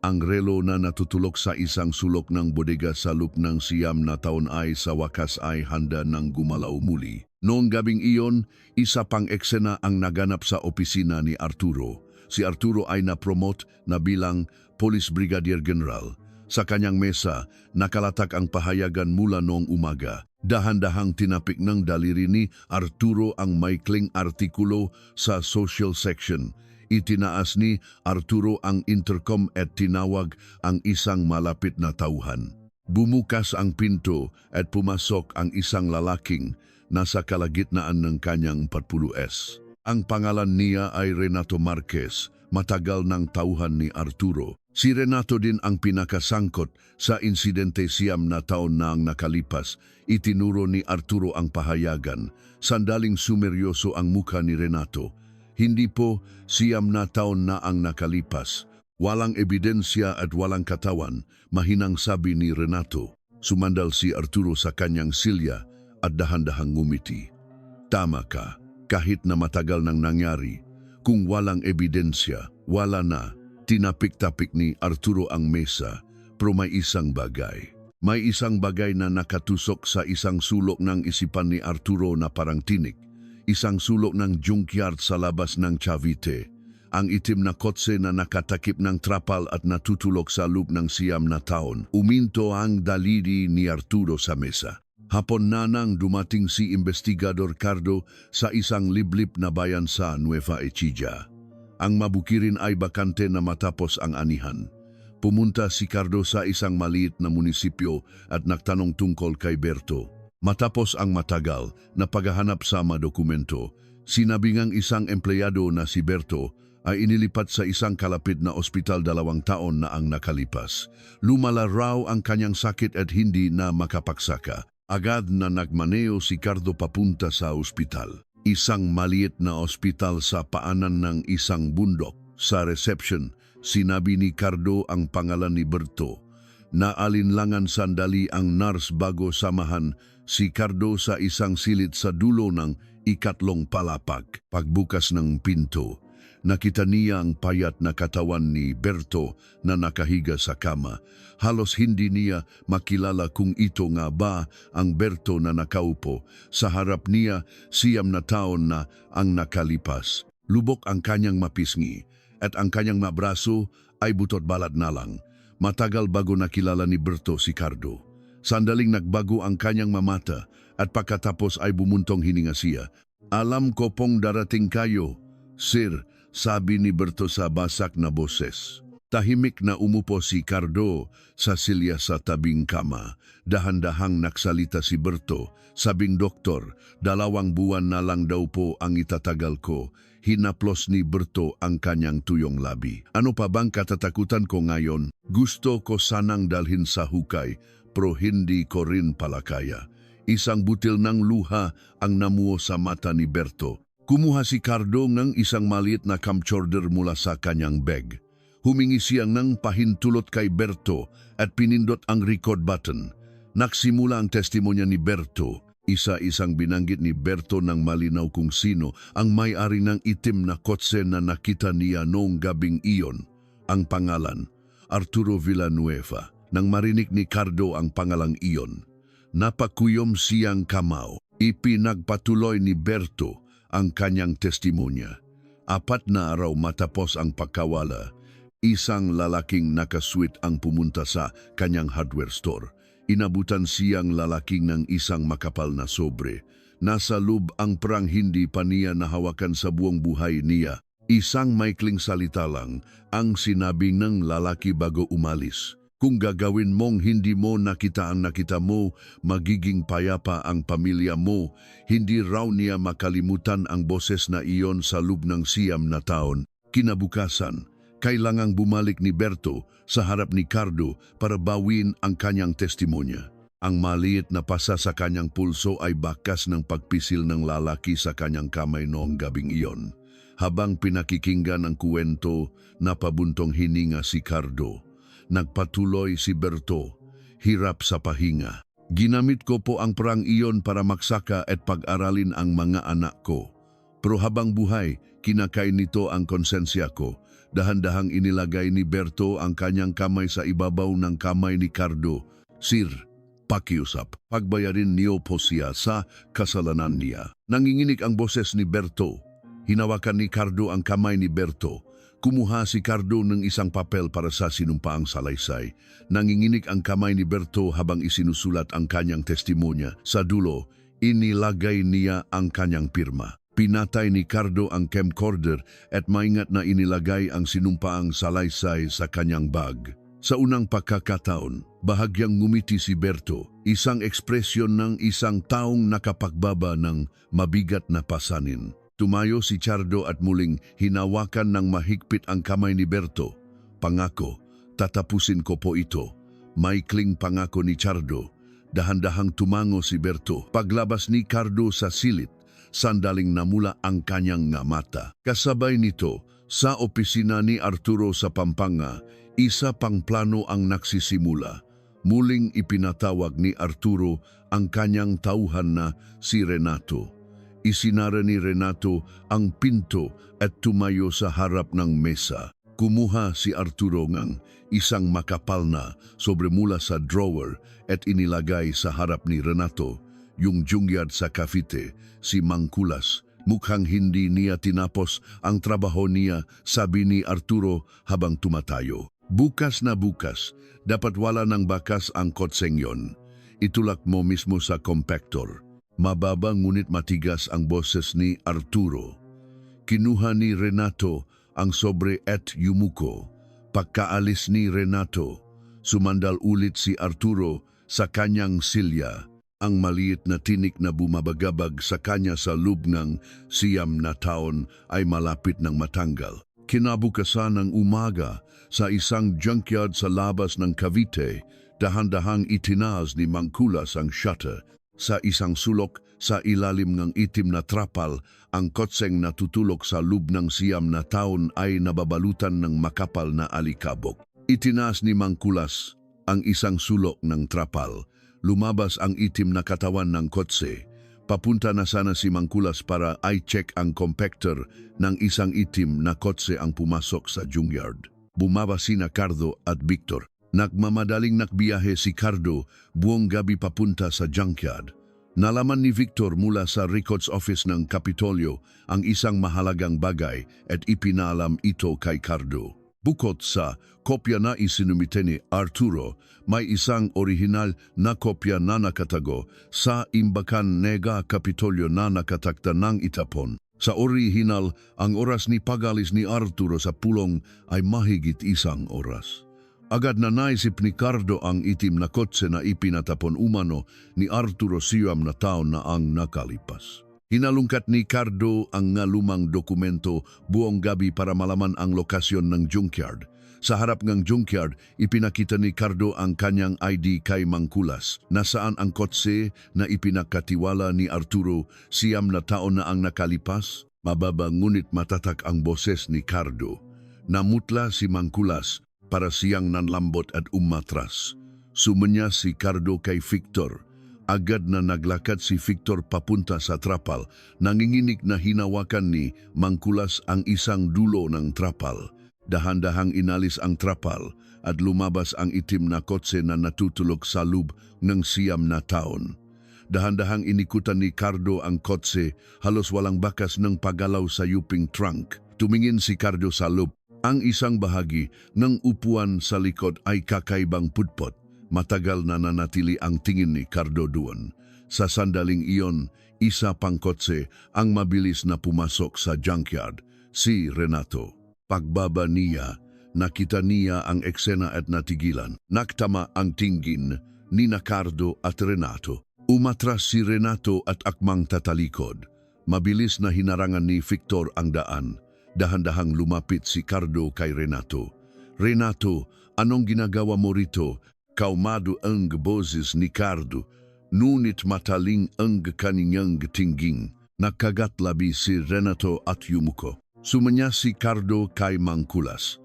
Ang relo na natutulok sa isang sulok ng bodega sa loop ng 9 na taon ay sa wakas ay handa ng gumalaw muli. Noong gabing iyon, isa pang eksena ang naganap sa opisina ni Arturo. Si Arturo ay na-promote na bilang Police Brigadier General. Sa kanyang mesa, nakalatak ang pahayagan mula noong umaga. Dahan-dahang tinapik ng daliri ni Arturo ang maikling artikulo sa social section. Itinaas ni Arturo ang intercom at tinawag ang isang malapit na tauhan. Bumukas ang pinto at pumasok ang isang lalaking nasa kalagitnaan ng kanyang 40S. Ang pangalan niya ay Renato Marquez, matagal ng tauhan ni Arturo. Si Renato din ang pinakasangkot sa insidente 9 na taon na ang nakalipas. Itinuro ni Arturo ang pahayagan. Sandaling sumeryoso ang mukha ni Renato. Hindi po 9 na taon na ang nakalipas. Walang ebidensya at walang katawan, mahinang sabi ni Renato. Sumandal si Arturo sa kanyang silya at dahan-dahang ngumiti. Tama ka, kahit na matagal nang nangyari. Kung walang ebidensya, wala na. Tinapik-tapik ni Arturo ang mesa, pero may isang bagay. May isang bagay na nakatusok sa isang sulok ng isipan ni Arturo na parang tinik. isang sulok ng junkyard sa labas ng Cavite. Ang itim na kotse na nakatakip ng trapal at natutulog sa loob ng 9 na taon. Uminto ang daliri ni Arturo sa mesa. Hapon na nang dumating si Investigador Cardo sa isang liblib na bayan sa Nueva Ecija. Ang mabukirin ay bakante na matapos ang anihan. Pumunta si Cardo sa isang maliit na munisipyo at nagtanong tungkol kay Berto. Matapos ang matagal na paghahanap sa mga dokumento, sinabi ngang isang empleyado na si Berto ay inilipat sa isang kalapit na ospital 2 taon na ang nakalipas. Lumala raw ang kanyang sakit at hindi na makapagsaka. Agad na nagmaneo si Cardo papunta sa ospital. Isang maliit na ospital sa paanan ng isang bundok. Sa reception, sinabi ni Cardo ang pangalan ni Berto. Naalinlangan sandali ang nurse bago samahan si Cardo sa isang silid sa dulo ng 3 palapag. Pagbukas ng pinto, nakita niya ang payat na katawan ni Berto na nakahiga sa kama. Halos hindi niya makilala kung ito nga ba ang Berto na nakaupo. Sa harap niya, 9 na taon na ang nakalipas. Lubok ang kanyang mapisngi at ang kanyang mabraso ay butot balat na lang. Matagal bago nakilala ni Berto si Cardo. Sandaling nagbago ang kanyang mamata at pagkatapos ay bumuntong hininga siya. Alam ko pong darating kayo, sir, sabi ni Berto sa basak na boses. Tahimik na umupo si Cardo sa silya sa tabing kama. Dahan-dahang naksalita si Berto. Sabing doktor, 2 buwan na lang daw po ang itatagal ko. Hinaplos ni Berto ang kanyang tuyong labi. Ano pa bang katatakutan ko ngayon? Gusto ko sanang dalhin sa hukay, pero hindi ko rin palakaya. Isang butil ng luha ang namuo sa mata ni Berto. Kumuha si Cardo ng isang maliit na camcorder mula sa kanyang bag. Humingi siya ng pahintulot kay Berto at pinindot ang record button. Nagsimula ang testimonya ni Berto. Isa-isang binanggit ni Berto ng malinaw kung sino ang may-ari ng itim na kotse na nakita niya noong gabing iyon. Ang pangalan, Arturo Villanueva. Nang marinig ni Cardo ang pangalang iyon, napakuyom siyang kamao. Ipinagpatuloy ni Berto ang kanyang testimonya. 4 na araw matapos ang pagkawala, isang lalaking nakasweet ang pumunta sa kanyang hardware store. Inabutan siyang lalaking ng isang makapal na sobre. Nasa loob ang perang hindi pa niya nahawakan sa buong buhay niya. Isang maikling salita lang ang sinabi ng lalaki bago umalis. Kung gagawin mong hindi mo nakita ang nakita mo, magiging payapa ang pamilya mo. Hindi raw niya makalimutan ang boses na iyon sa loob ng 9 na taon. Kinabukasan, kailangang bumalik ni Berto sa harap ni Cardo para bawin ang kanyang testimonya. Ang maliit na pasa sa kanyang pulso ay bakas ng pagpisil ng lalaki sa kanyang kamay noong gabing iyon. Habang pinakikinggan ang kwento, napabuntong hininga si Cardo. Nagpatuloy si Berto, hirap sa pahinga. Ginamit ko po ang perang iyon para magsaka at pag-aralin ang mga anak ko. Pero habang buhay, kinakain nito ang konsensya ko. Dahan-dahang inilagay ni Berto ang kanyang kamay sa ibabaw ng kamay ni Cardo. Sir, pakiusap, pagbayarin niyo po siya sa kasalanan niya. Nanginginig ang boses ni Berto. Hinawakan ni Cardo ang kamay ni Berto. Kumuha si Cardo ng isang papel para sa sinumpaang salaysay. Nanginginig ang kamay ni Berto habang isinusulat ang kanyang testimonya. Sa dulo, inilagay niya ang kanyang pirma. Pinatay ni Cardo ang camcorder at maingat na inilagay ang sinumpaang salaysay sa kanyang bag. Sa unang pagkakataon, bahagyang ngumiti si Berto, isang ekspresyon ng isang taong nakapagbaba ng mabigat na pasanin. Tumayo si Cardo at muling hinawakan ng mahigpit ang kamay ni Berto. Pangako, tatapusin ko po ito. Maikling pangako ni Cardo. Dahan-dahang tumango si Berto. Paglabas ni Cardo sa silid, sandaling namula ang kanyang mata. Kasabay nito, sa opisina ni Arturo sa Pampanga, isa pang plano ang nagsisimula. Muling ipinatawag ni Arturo ang kanyang tauhan na si Renato. Isinara ni Renato ang pinto at tumayo sa harap ng mesa. Kumuha si Arturo ng isang makapal na sobremula sa drawer at inilagay sa harap ni Renato. Yung jungyard sa Cavite, si Mangkulas, Mukhang hindi niya tinapos ang trabaho niya, sabi ni Arturo habang tumatayo. Bukas na bukas, dapat wala ng bakas ang kotseng yon. Itulak mo mismo sa compactor. Mababa ngunit matigas ang boses ni Arturo. Kinuha ni Renato ang sobre at yumuko. Pagkaalis ni Renato, sumandal ulit si Arturo sa kanyang silya. Ang maliit na tinik na bumabagabag sa kanya sa loob ng 9 na taon ay malapit ng matanggal. Kinabukasan ng umaga sa isang junkyard sa labas ng Cavite, dahan-dahang itinaas ni Mangkulas ang shutter. Sa isang sulok sa ilalim ng itim na trapal, ang kotseng natutulog sa loob ng 9 na taon ay nababalutan ng makapal na alikabok. Itinaas ni Mangkulas ang isang sulok ng trapal. Lumabas ang itim na katawan ng kotse. Papunta na sana si Mangkulas para i-check ang compactor ng isang itim na kotse ang pumasok sa junkyard. Bumaba sina Cardo at Victor. Nagmamadaling nakbiyahe si Cardo buong gabi papunta sa junkyard. Nalaman ni Victor mula sa records office ng Kapitolyo ang isang mahalagang bagay at ipinalam ito kay Cardo. Bukod sa kopya na isinumite ni Arturo, may isang orihinal na kopya na nakatago sa imbakan nega Kapitolyo na nakatakda ng itapon. Sa orihinal, ang oras ni pagalis ni Arturo sa pulong ay mahigit 1 oras. Agad na naisip ni Cardo ang itim na kotse na ipinatapon umano ni Arturo 9 na taon na ang nakalipas. Hinalungkat ni Cardo ang lumang dokumento buong gabi para malaman ang lokasyon ng junkyard. Sa harap ng junkyard, ipinakita ni Cardo ang kanyang ID kay Mangkulas, nasaan ang kotse na ipinakatiwala ni Arturo 9 na taon na ang nakalipas. Mababa ngunit matatak ang boses ni Cardo. Namutla si Mangkulas para siyang nanlambot at umatras. Sumanya si Cardo kay Victor. Agad na naglakad si Victor papunta sa trapal. Nanginginig na hinawakan ni Mangkulas ang isang dulo ng trapal. Dahan-dahang inalis ang trapal at lumabas ang itim na kotse na natutulog sa loob ng 9 na taon. Dahan-dahang inikutan ni Cardo ang kotse, halos walang bakas ng paggalaw sa yuping trunk. Tumingin si Cardo sa loob. Ang isang bahagi ng upuan sa likod ay kakaibang pudpot. Matagal na nanatili ang tingin ni Cardo doon. Sa sandaling iyon, isa pang kotse ang mabilis na pumasok sa junkyard, si Renato. Pagbaba niya, nakita niya ang eksena at natigilan. Naktama ang tingin ni Cardo at Renato. Umatras si Renato at akmang tatalikod. Mabilis na hinarangan ni Victor ang daan. Dahan-dahang lumapit si Cardo kay Renato. Renato, anong ginagawa mo rito? Kaumado ang boses ni Cardo, ngunit mataling ang kanyang tingging. Nakagatlabi si Renato at yumuko. Sumanya si Cardo kay Mangkulas.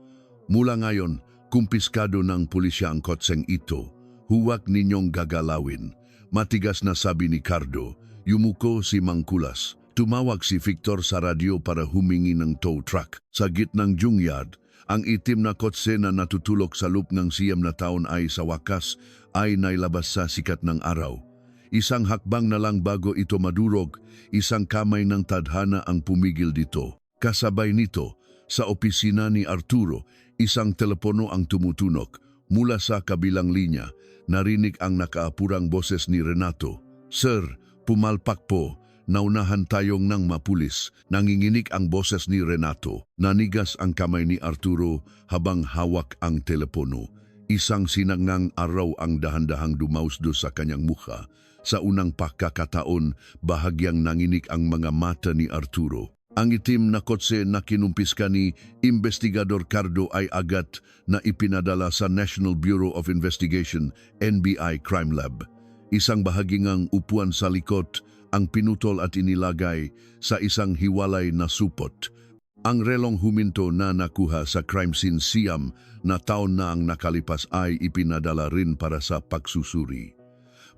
Mula ngayon, kumpiskado ng pulisya ang kotseng ito. Huwag ninyong gagalawin. Matigas na sabi ni Cardo. Yumuko si Mangkulas. Tumawag si Victor sa radyo para humingi ng tow truck. Sa gitnang junkyard, ang itim na kotse na natutulog sa loob ng 9 na taon ay sa wakas ay nailabas sa sikat ng araw. Isang hakbang na lang bago ito madurog, isang kamay ng tadhana ang pumigil dito. Kasabay nito, sa opisina ni Arturo, isang telepono ang tumutunog. Mula sa kabilang linya, narinig ang nakaapurang boses ni Renato. Sir, pumalpak po. Naunahan tayong nang mapulis. Nanginginig ang boses ni Renato. Nanigas ang kamay ni Arturo habang hawak ang telepono. Isang sinangang araw ang dahan-dahang dumausdo sa kanyang mukha. Sa unang pagkakataon, bahagyang nanginig ang mga mata ni Arturo. Ang itim na kotse na kinumpiska ni Investigador Cardo ay agad na ipinadala sa National Bureau of Investigation, NBI Crime Lab. Isang bahaging upuan sa likod ang pinutol at inilagay sa isang hiwalay na supot. Ang relong huminto na nakuha sa crime scene 9 na taon na ang nakalipas ay ipinadala rin para sa pagsusuri.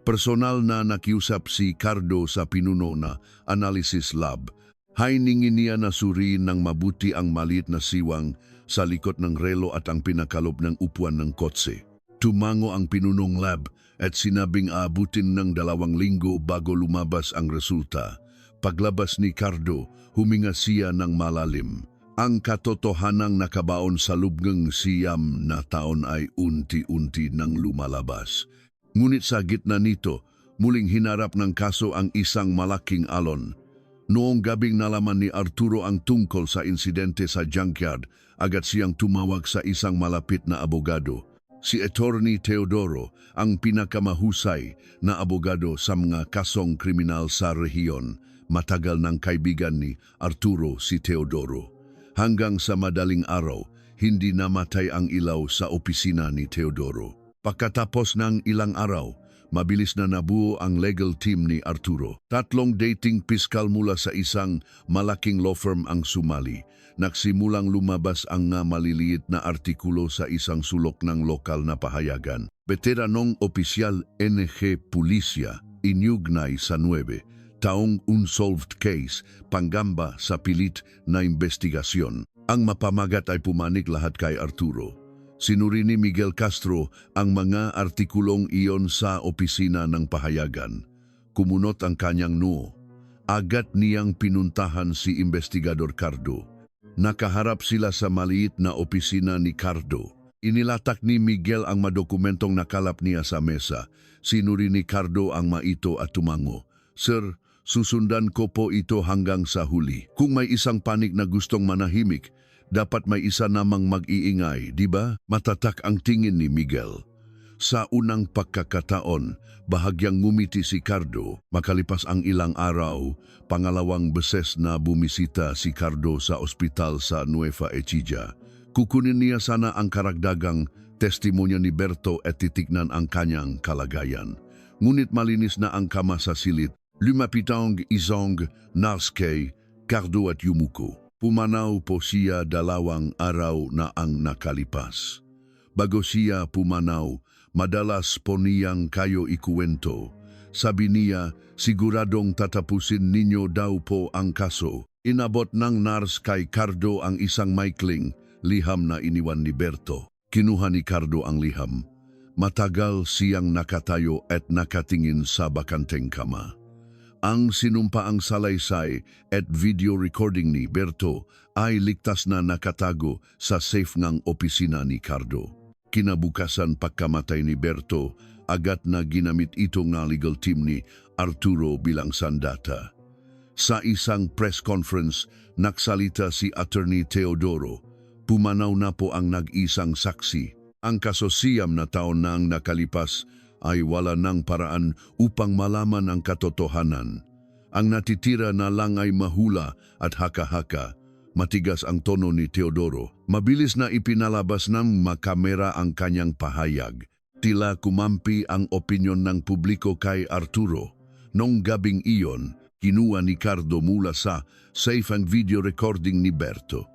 Personal na nakiusap si Cardo sa pinuno na analysis lab. Hainingin niya na suriin ng mabuti ang maliit na siwang sa likod ng relo at ang pinakalob ng upuan ng kotse. Tumango ang pinunong lab at sinabing aabutin ng 2 linggo bago lumabas ang resulta. Paglabas ni Cardo, huminga siya ng malalim. Ang katotohanang nakabaon sa lubgang siyam na taon ay unti-unti nang lumalabas. Ngunit sa gitna nito, muling hinarap ng kaso ang isang malaking alon. Noong gabing nalaman ni Arturo ang tungkol sa insidente sa junkyard, agad siyang tumawag sa isang malapit na abogado. Si Attorney Teodoro, ang pinakamahusay na abogado sa mga kasong kriminal sa rehiyon. Matagal ng kaibigan ni Arturo si Teodoro. Hanggang sa madaling araw, hindi namatay ang ilaw sa opisina ni Teodoro. Pagkatapos ng ilang araw, mabilis na nabuo ang legal team ni Arturo. 3 dating piskal mula sa isang malaking law firm ang sumali. Nagsimulang lumabas ang nga maliliit na artikulo sa isang sulok ng lokal na pahayagan. Veteranong opisyal NG Pulisya, inyugnay sa 9. Taong unsolved case, panggamba sa pilit na investigasyon. Ang mapamagat ay pumanik lahat kay Arturo. Sinuri ni Miguel Castro ang mga artikulong iyon sa opisina ng pahayagan. Kumunot ang kanyang noo. Agad niyang pinuntahan si Investigador Cardo. Nakaharap sila sa maliit na opisina ni Cardo. Inilatak ni Miguel ang madokumentong nakalap niya sa mesa. Sinuri ni Cardo ang maito at tumango. Sir, susundan ko po ito hanggang sa huli. Kung may isang panik na gustong manahimik, dapat may isa namang mag-iingay, di ba? Matatak ang tingin ni Miguel. Sa unang pagkakataon, bahagyang ngumiti si Cardo. Makalipas ang ilang araw, pangalawang beses na bumisita si Cardo sa ospital sa Nueva Ecija. Kukunin niya sana ang karagdagang testimonya ni Berto at titignan ang kanyang kalagayan. Ngunit malinis na ang kama sa silid. Lumapitang Izong, Narskay, Cardo at Yumuko. Pumanaw po siya 2 araw na ang nakalipas. Bago siya pumanaw, madalas po niyang kayo ikuwento. Sabi niya, siguradong tatapusin ninyo daw po ang kaso. Inabot ng NARS kay Cardo ang isang maikling liham na iniwan ni Berto. Kinuha ni Cardo ang liham. Matagal siyang nakatayo at nakatingin sa bakanteng kama. Ang sinumpaang salaysay at video recording ni Berto ay ligtas na nakatago sa safe ng opisina ni Cardo. Kinabukasan pagkamatay ni Berto, agad na ginamit itong na legal team ni Arturo bilang sandata. Sa isang press conference, nagsalita si Attorney Teodoro. Pumanaw na po ang nag-isang saksi. Ang kaso 9 na taon nang nakalipas ay wala ng paraan upang malaman ang katotohanan. Ang natitira na lang ay mahula at haka-haka. Matigas ang tono ni Teodoro. Mabilis na ipinalabas ng makamera ang kanyang pahayag. Tila kumampi ang opinyon ng publiko kay Arturo. Nong gabing iyon, kinuha ni Cardo mula sa safe ang video recording ni Berto.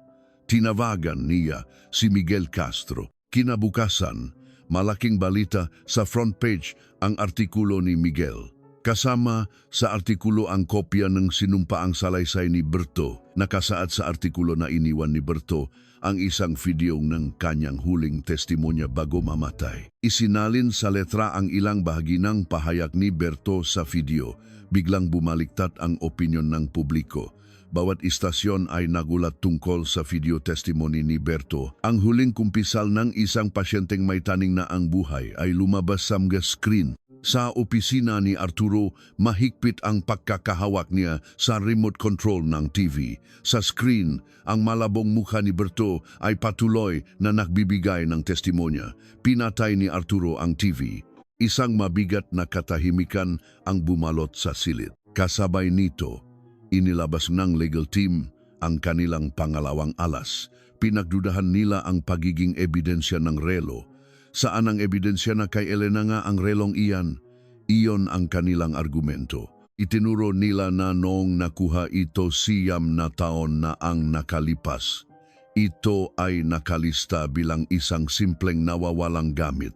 Tinawagan niya si Miguel Castro. Kinabukasan, malaking balita sa front page ang artikulo ni Miguel. Kasama sa artikulo ang kopya ng sinumpaang salaysay ni Berto. Nakasaad sa artikulo na iniwan ni Berto ang isang video ng kanyang huling testimonya bago mamatay. Isinalin sa letra ang ilang bahagi ng pahayag ni Berto sa video. Biglang bumaliktad ang opinyon ng publiko. Bawat istasyon ay nagulat tungkol sa video testimony ni Berto. Ang huling kumpisal ng isang pasyenteng may taning na ang buhay ay lumabas sa mga screen. Sa opisina ni Arturo, mahigpit ang pagkakahawak niya sa remote control ng TV. Sa screen, ang malabong mukha ni Berto ay patuloy na nagbibigay ng testimonya. Pinatay ni Arturo ang TV. Isang mabigat na katahimikan ang bumalot sa silid. Kasabay nito, inilabas ng legal team ang kanilang pangalawang alas. Pinagdudahan nila ang pagiging ebidensya ng relo. Saan ang ebidensya na kay Elena nga ang relong iyan? Iyon ang kanilang argumento. Itinuro nila na noong nakuha ito 9 na taon na ang nakalipas. Ito ay nakalista bilang isang simpleng nawawalang gamit.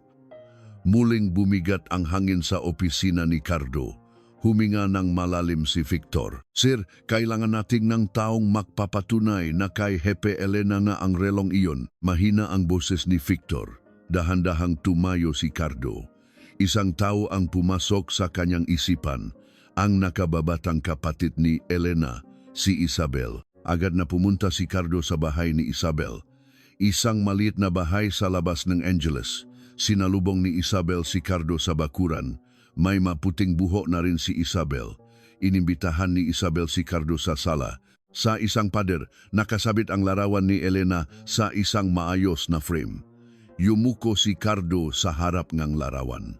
Muling bumigat ang hangin sa opisina ni Cardo. Huminga ng malalim si Victor. Sir, kailangan nating ng taong magpapatunay na kay Hepe Elena nga ang relong iyon. Mahina ang boses ni Victor. Dahan-dahang tumayo si Cardo. Isang tao ang pumasok sa kanyang isipan. ang nakababatang kapatid ni Elena, si Isabel. Agad na pumunta si Cardo sa bahay ni Isabel. Isang maliit na bahay sa labas ng Angeles. Sinalubong ni Isabel si Cardo sa bakuran. May maputing buho na rin si Isabel. Inimbitahan ni Isabel si Cardo sa sala. Sa isang pader, nakasabit ang larawan ni Elena sa isang maayos na frame. Yumuko si Cardo sa harap ng larawan.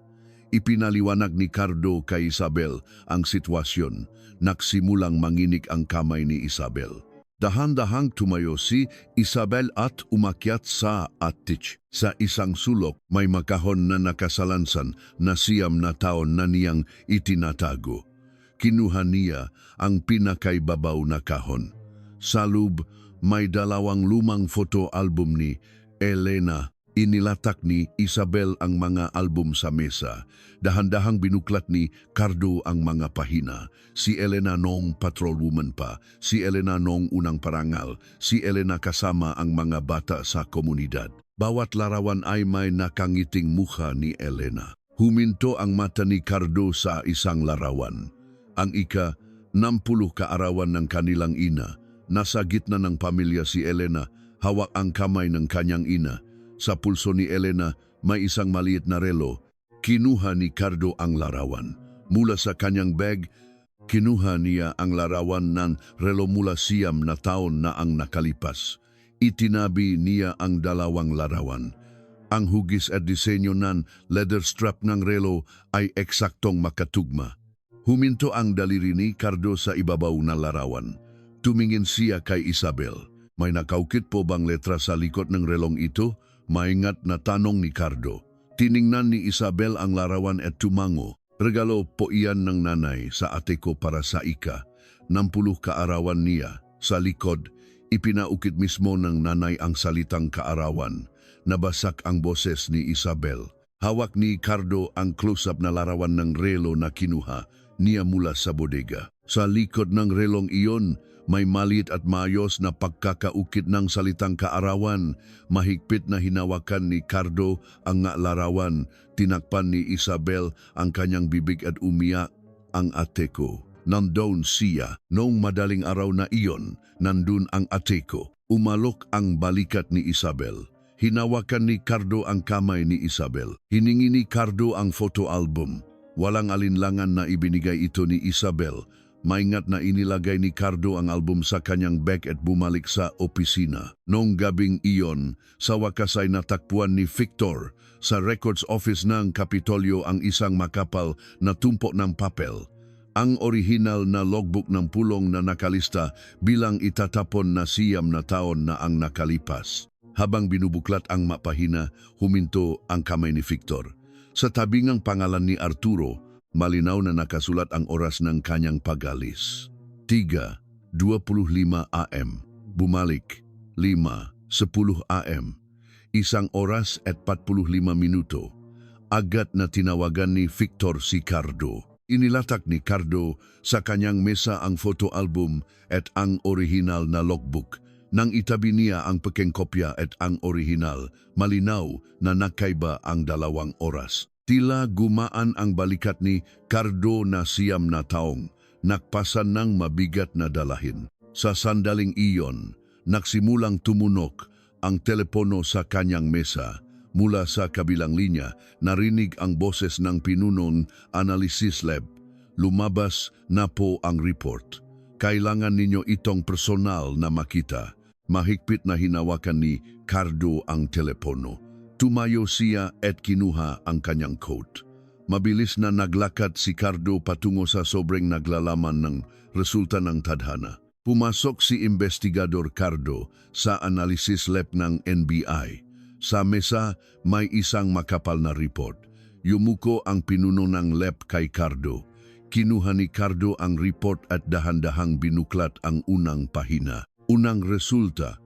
Ipinaliwanag ni Cardo kay Isabel ang sitwasyon. Nagsimulang manginig ang kamay ni Isabel. Dahan-dahang tumayo si Isabel at umakyat sa attic. Sa isang sulok, may makahon na nakasalansan na 9 na taon na niyang itinatago. Kinuha niya ang pinakaibabaw na kahon. Sa loob, may 2 lumang photo album ni Elena. Inilatak ni Isabel ang mga album sa mesa. Dahan-dahang binuklat ni Cardo ang mga pahina. Si Elena noong patrolwoman pa, si Elena noong unang parangal, si Elena kasama ang mga bata sa komunidad. Bawat larawan ay may nakangiting mukha ni Elena. Huminto ang mata ni Cardo sa isang larawan. Ang ika-60 kaarawan ng kanilang ina. Nasa gitna ng pamilya si Elena, hawak ang kamay ng kanyang ina. Sa pulso ni Elena, may isang maliit na relo. Kinuha ni Cardo ang larawan. Mula sa kanyang bag, kinuha niya ang larawan ng relo mula 9 na taon na ang nakalipas. Itinabi niya ang 2 larawan. Ang hugis at disenyo ng leather strap ng relo ay eksaktong makatugma. Huminto ang daliri ni Cardo sa ibabaw na larawan. Tumingin siya kay Isabel. May nakaukit po bang letra sa likod ng relong ito? Maingat na tanong ni Cardo. Tiningnan ni Isabel ang larawan at tumango. Regalo po iyan ng nanay sa ate ko para sa ika. 60 kaarawan niya. Sa likod, ipinaukit mismo ng nanay ang salitang kaarawan. Nabasak ang boses ni Isabel. Hawak ni Cardo ang close-up na larawan ng relo na kinuha niya mula sa bodega. Sa likod ng relong iyon, may maliit at maayos na pagkakaukit ng salitang kaarawan. Mahigpit na hinawakan ni Cardo ang larawan. Tinakpan ni Isabel ang kanyang bibig at umiyak. Ang ate ko. Nandoon siya. Noong madaling araw na iyon, nandun ang ate ko. Umalok ang balikat ni Isabel. Hinawakan ni Cardo ang kamay ni Isabel. Hiningi ni Cardo ang photo album. Walang alinlangan na ibinigay ito ni Isabel. Maingat na inilagay ni Cardo ang album sa kanyang bag at bumalik sa opisina. Noong gabing iyon, sa wakas ay natakpuan ni Victor sa records office ng Kapitolyo ang isang makapal na tumpok ng papel. Ang orihinal na logbook ng pulong na nakalista bilang itatapon na 9 na taon na ang nakalipas. Habang binubuklat ang mapahina, huminto ang kamay ni Victor. Sa tabingang pangalan ni Arturo, malinaw na nakasulat ang oras ng kanyang pag-alis. 3:25 AM. Bumalik. 5:10 AM. 1 oras at 45 minuto. Agad na tinawagan ni Victor si Cardo. Inilatak ni Cardo sa kanyang mesa ang photo album at ang orihinal na logbook. Nang itabi niya ang pekengkopya at ang orihinal, malinaw na nakaiba ang 2 oras. Tila gumaan ang balikat ni Cardo na 9 na taong, nakpasan ng mabigat na dalahin. Sa sandaling iyon, nagsimulang tumunok ang telepono sa kanyang mesa. Mula sa kabilang linya, narinig ang boses ng pinunong analysis lab. Lumabas na po ang report. Kailangan ninyo itong personal na makita. Mahigpit na hinawakan ni Cardo ang telepono. Tumayo siya at kinuha ang kanyang coat. Mabilis na naglakad si Cardo patungo sa sobrang naglalaman ng resulta ng tadhana. Pumasok si Investigador Cardo sa analysis lab ng NBI. Sa mesa, may isang makapal na report. Yumuko ang pinuno ng lab kay Cardo. Kinuha ni Cardo ang report at dahan-dahang binuklat ang unang pahina. Unang resulta,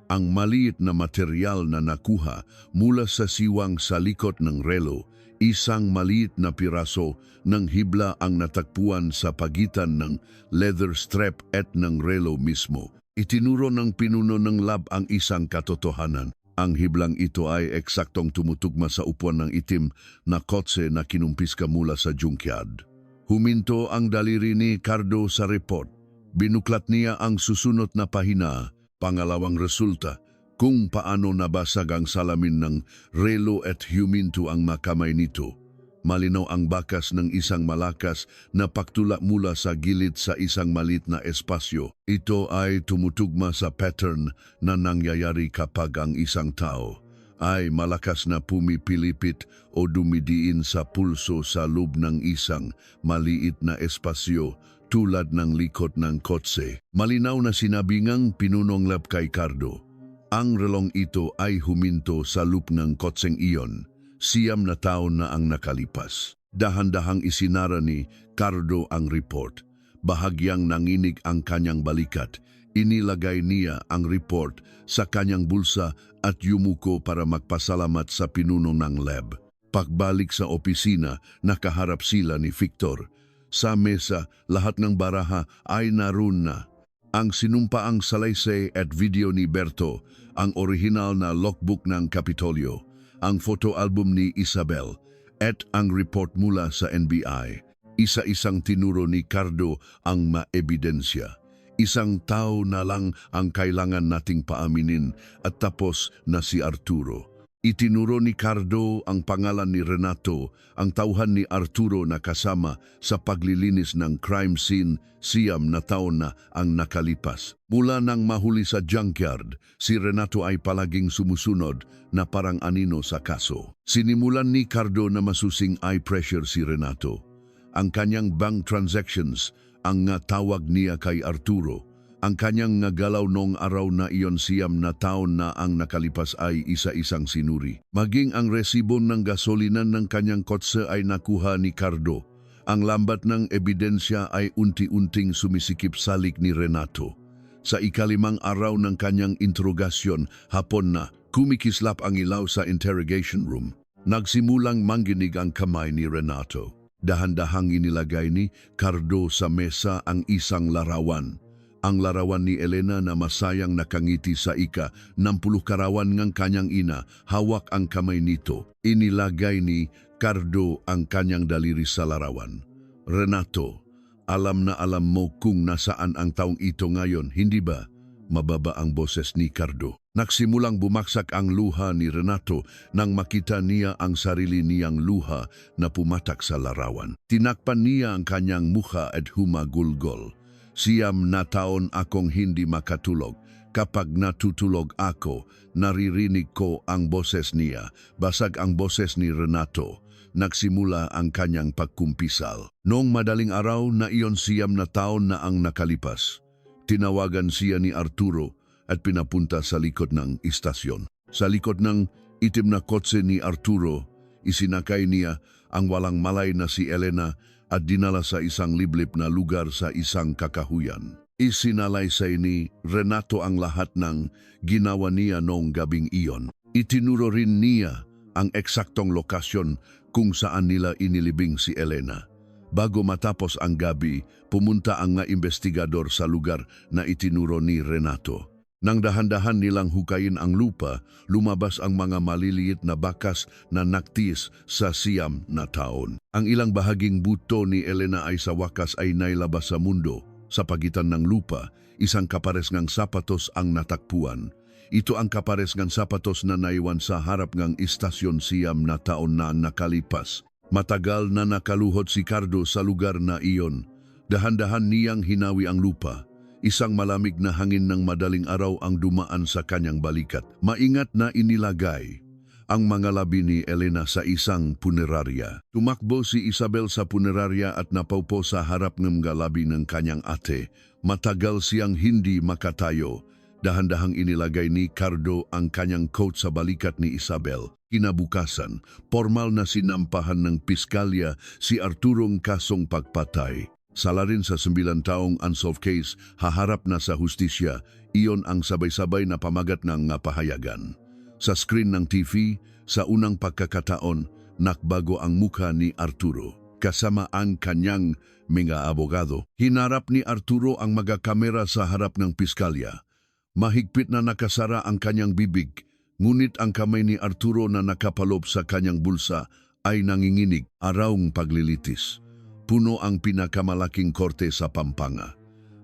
ang maliit na material na nakuha mula sa siwang sa likod ng relo, isang maliit na piraso ng hibla ang natagpuan sa pagitan ng leather strap at ng relo mismo. Itinuro ng pinuno ng lab ang isang katotohanan. Ang hiblang ito ay eksaktong tumutugma sa upuan ng itim na kotse na kinumpiska mula sa junkyard. Huminto ang daliri ni Cardo sa report. Binuklat niya ang susunod na pahina, pangalawang resulta, kung paano nabasag ang salamin ng relo at huminto ang makamay nito. Malinaw ang bakas ng isang malakas na paktula mula sa gilid sa isang malit na espasyo. Ito ay tumutugma sa pattern na nangyayari kapag ang isang tao ay malakas na pumipilipit o dumidiin sa pulso sa loob ng isang maliit na espasyo tulad ng likod ng kotse. Malinaw na sinabi ngang pinunonglap kay Cardo. Ang relong ito ay huminto sa loob ng kotseng iyon. 9 na taon na ang nakalipas. Dahan-dahang isinara ni Cardo ang report. Bahagyang nanginig ang kanyang balikat. Inilagay niya ang report sa kanyang bulsa at yumuko para magpasalamat sa pinuno ng lab. Pagbalik sa opisina, nakaharap sila ni Victor. Sa mesa, lahat ng baraha ay naroon na. Ang sinumpaang salaysay at video ni Berto, ang orihinal na logbook ng Kapitolyo, ang photo album ni Isabel, at ang report mula sa NBI. Isa-isang tinuro ni Cardo ang maebidensya. Isang tao na lang ang kailangan nating paaminin at tapos na si Arturo. Itinuro ni Cardo ang pangalan ni Renato, ang tauhan ni Arturo na kasama sa paglilinis ng crime scene 9 na taon na ang nakalipas. Mula nang mahuli sa junkyard, si Renato ay palaging sumusunod na parang anino sa kaso. Sinimulan ni Cardo na masusing eye pressure si Renato. Ang kanyang bank transactions, ang tawag niya kay Arturo, ang kanyang galaw nung araw na iyon 9 na taon na ang nakalipas ay isa-isang sinuri. Maging ang resibo ng gasolinan ng kanyang kotse ay nakuha ni Cardo. Ang lambat ng ebidensya ay unti-unting sumisikip salik ni Renato. Sa ikalimang araw ng kanyang interogasyon, hapon na, kumikislap ang ilaw sa interrogation room. Nagsimulang mangginig ang kamay ni Renato. Dahan-dahang inilagay ni Cardo sa mesa ang isang larawan. Ang larawan ni Elena na masayang nakangiti sa ika-60 karawan ng kanyang ina, hawak ang kamay nito. Inilagay ni Cardo ang kanyang daliri sa larawan. Renato, alam na alam mo kung nasaan ang taong ito ngayon, hindi ba? Mababa ang boses ni Cardo. Nagsimulang bumaksak ang luha ni Renato nang makita niya ang sarili niyang luha na pumatak sa larawan. Tinakpan niya ang kanyang mukha at humagulgol. 9 na taon akong hindi makatulog. Kapag natutulog ako, naririnig ko ang boses niya. Basag ang boses ni Renato. Nagsimula ang kanyang pagkumpisal. Noong madaling araw na iyon 9 na taon na ang nakalipas. Tinawagan siya ni Arturo at pinapunta sa likod ng istasyon. Sa likod ng itim na kotse ni Arturo, isinakay niya ang walang malay na si Elena at dinala sa isang liblib na lugar sa isang kakahuyan. Isinalaysay ni Renato ang lahat ng ginawa niya noong gabing iyon. Itinuro rin niya ang eksaktong lokasyon kung saan nila inilibing si Elena. Bago matapos ang gabi, pumunta ang mga investigador sa lugar na itinuro ni Renato. Nang dahan-dahan nilang hukayin ang lupa, lumabas ang mga maliliit na bakas na naktis sa 9 na taon. Ang ilang bahaging buto ni Elena ay sa wakas ay nailabas sa mundo. Sa pagitan ng lupa, isang kapares ngang sapatos ang natakpuan. Ito ang kapares ngang sapatos na naiwan sa harap ngang istasyon 9 na taon na nakalipas. Matagal na nakaluhod si Cardo sa lugar na iyon. Dahan-dahan niyang hinawi ang lupa. Isang malamig na hangin ng madaling araw ang dumaan sa kanyang balikat. Maingat na inilagay ang mga labi ni Elena sa isang punerarya. Tumakbo si Isabel sa punerarya at napaupo sa harap ng mga labi ng kanyang ate. Matagal siyang hindi makatayo. Dahan-dahang inilagay ni Cardo ang kanyang coat sa balikat ni Isabel. Kinabukasan, formal na sinampahan ng piskalya si Arturong kasong pagpatay. Sala rin sa 9 taong unsolved case, haharap na sa hustisya, iyon ang sabay-sabay na pamagat ng pahayagan. Sa screen ng TV, sa unang pagkakataon, nakbago ang mukha ni Arturo. Kasama ang kanyang mga abogado. Hinarap ni Arturo ang mga kamera sa harap ng piskalya. Mahigpit na nakasara ang kanyang bibig, ngunit ang kamay ni Arturo na nakapalob sa kanyang bulsa ay nanginginig, arawng paglilitis. Puno ang pinakamalaking korte sa Pampanga.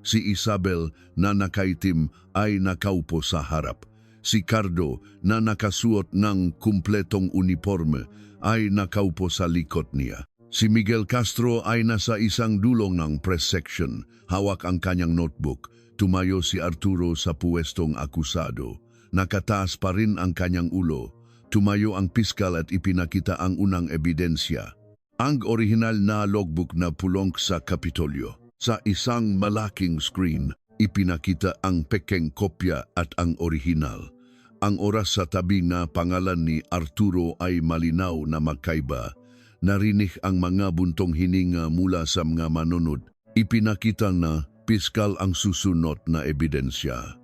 Si Isabel na nakaitim ay nakaupo sa harap. Si Cardo na nakasuot ng kumpletong uniforme ay nakaupo sa likod niya. Si Miguel Castro ay nasa isang dulong ng press section. Hawak ang kanyang notebook. Tumayo si Arturo sa puwestong akusado. Nakataas pa rin ang kanyang ulo. Tumayo ang piskal at ipinakita ang unang ebidensya. Ang orihinal na logbook na pulong sa Kapitolyo. Sa isang malaking screen, ipinakita ang pekeng kopya at ang orihinal. Ang oras sa tabi na pangalan ni Arturo ay malinaw na magkaiba. Narinig ang mga buntong hininga mula sa mga manunod. Ipinakita na piskal ang susunod na ebidensya.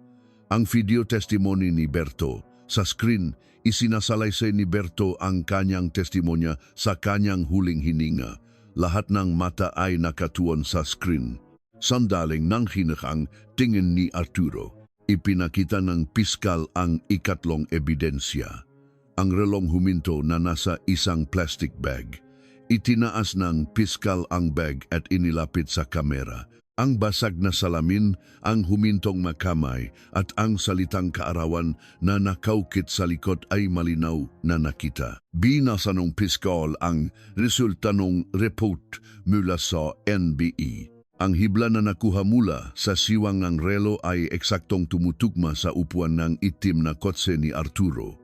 Ang video testimony ni Berto. Sa screen, isinasalaysay ni Berto ang kanyang testimonya sa kanyang huling hininga. Lahat ng mata ay nakatuon sa screen. Sandaling nang hinakang tingin ni Arturo. Ipinakita ng piskal ang ikatlong ebidensya. Ang relong huminto na nasa isang plastic bag. Itinaas ng piskal ang bag at inilapit sa kamera. Ang basag na salamin, ang humintong makamay at ang salitang kaarawan na nakaukit sa likod ay malinaw na nakita. Binasa ng piskal ang resulta ng report mula sa NBI. Ang hibla na nakuha mula sa siwang ng relo ay eksaktong tumutugma sa upuan ng itim na kotse ni Arturo.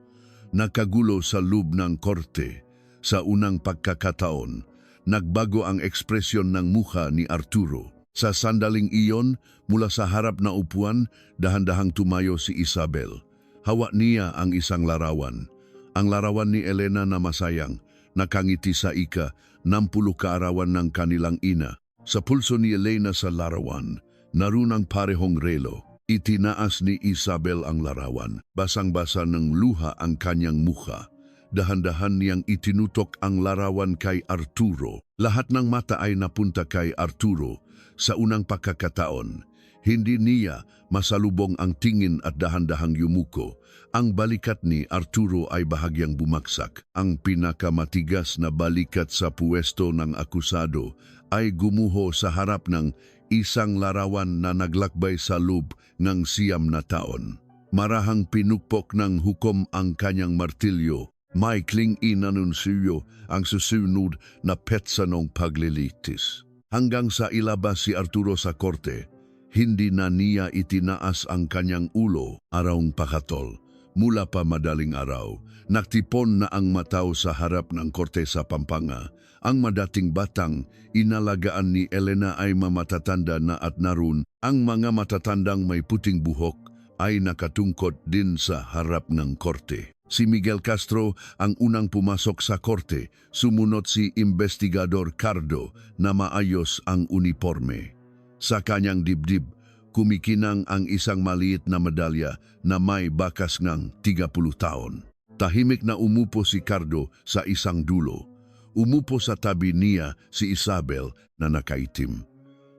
Nakagulo sa loob ng korte. Sa unang pagkakataon, nagbago ang ekspresyon ng mukha ni Arturo. Sa sandaling iyon, mula sa harap na upuan, dahan-dahang tumayo si Isabel. Hawak niya ang isang larawan. Ang larawan ni Elena na masayang, nakangiti sa ika-60 kaarawan ng kanilang ina. Sa pulso ni Elena sa larawan, narunang parehong relo. Itinaas ni Isabel ang larawan. Basang-basa ng luha ang kanyang mukha. Dahan-dahan niyang itinutok ang larawan kay Arturo. Lahat ng mata ay napunta kay Arturo. Sa unang pagkakataon, hindi niya masalubong ang tingin at dahan-dahang yumuko. Ang balikat ni Arturo ay bahagyang bumaksak. Ang pinakamatigas na balikat sa puwesto ng akusado ay gumuho sa harap ng isang larawan na naglakbay sa loob ng 9 na taon. Marahang pinukpok ng hukom ang kanyang martilyo. Maikling inanunsiyo ang susunod na petsa ng paglilitis. Hanggang sa ilabas si Arturo sa korte, hindi na niya itinaas ang kanyang ulo arawng pakatol. Mula pa madaling araw, naktipon na ang mataw sa harap ng korte sa Pampanga. Ang madating batang inalagaan ni Elena ay mamatatanda na at naroon. Ang mga matatandang may puting buhok ay nakatungkot din sa harap ng korte. Si Miguel Castro ang unang pumasok sa korte, sumunod si Investigador Cardo na maayos ang uniforme. Sa kanyang dibdib, kumikinang ang isang maliit na medalya na may bakas ng 30 taon. Tahimik na umupo si Cardo sa isang dulo. Umupo sa tabi niya si Isabel na nakaitim.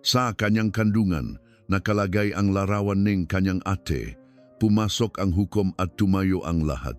Sa kanyang kandungan, nakalagay ang larawan ng kanyang ate. Pumasok ang hukom at tumayo ang lahat.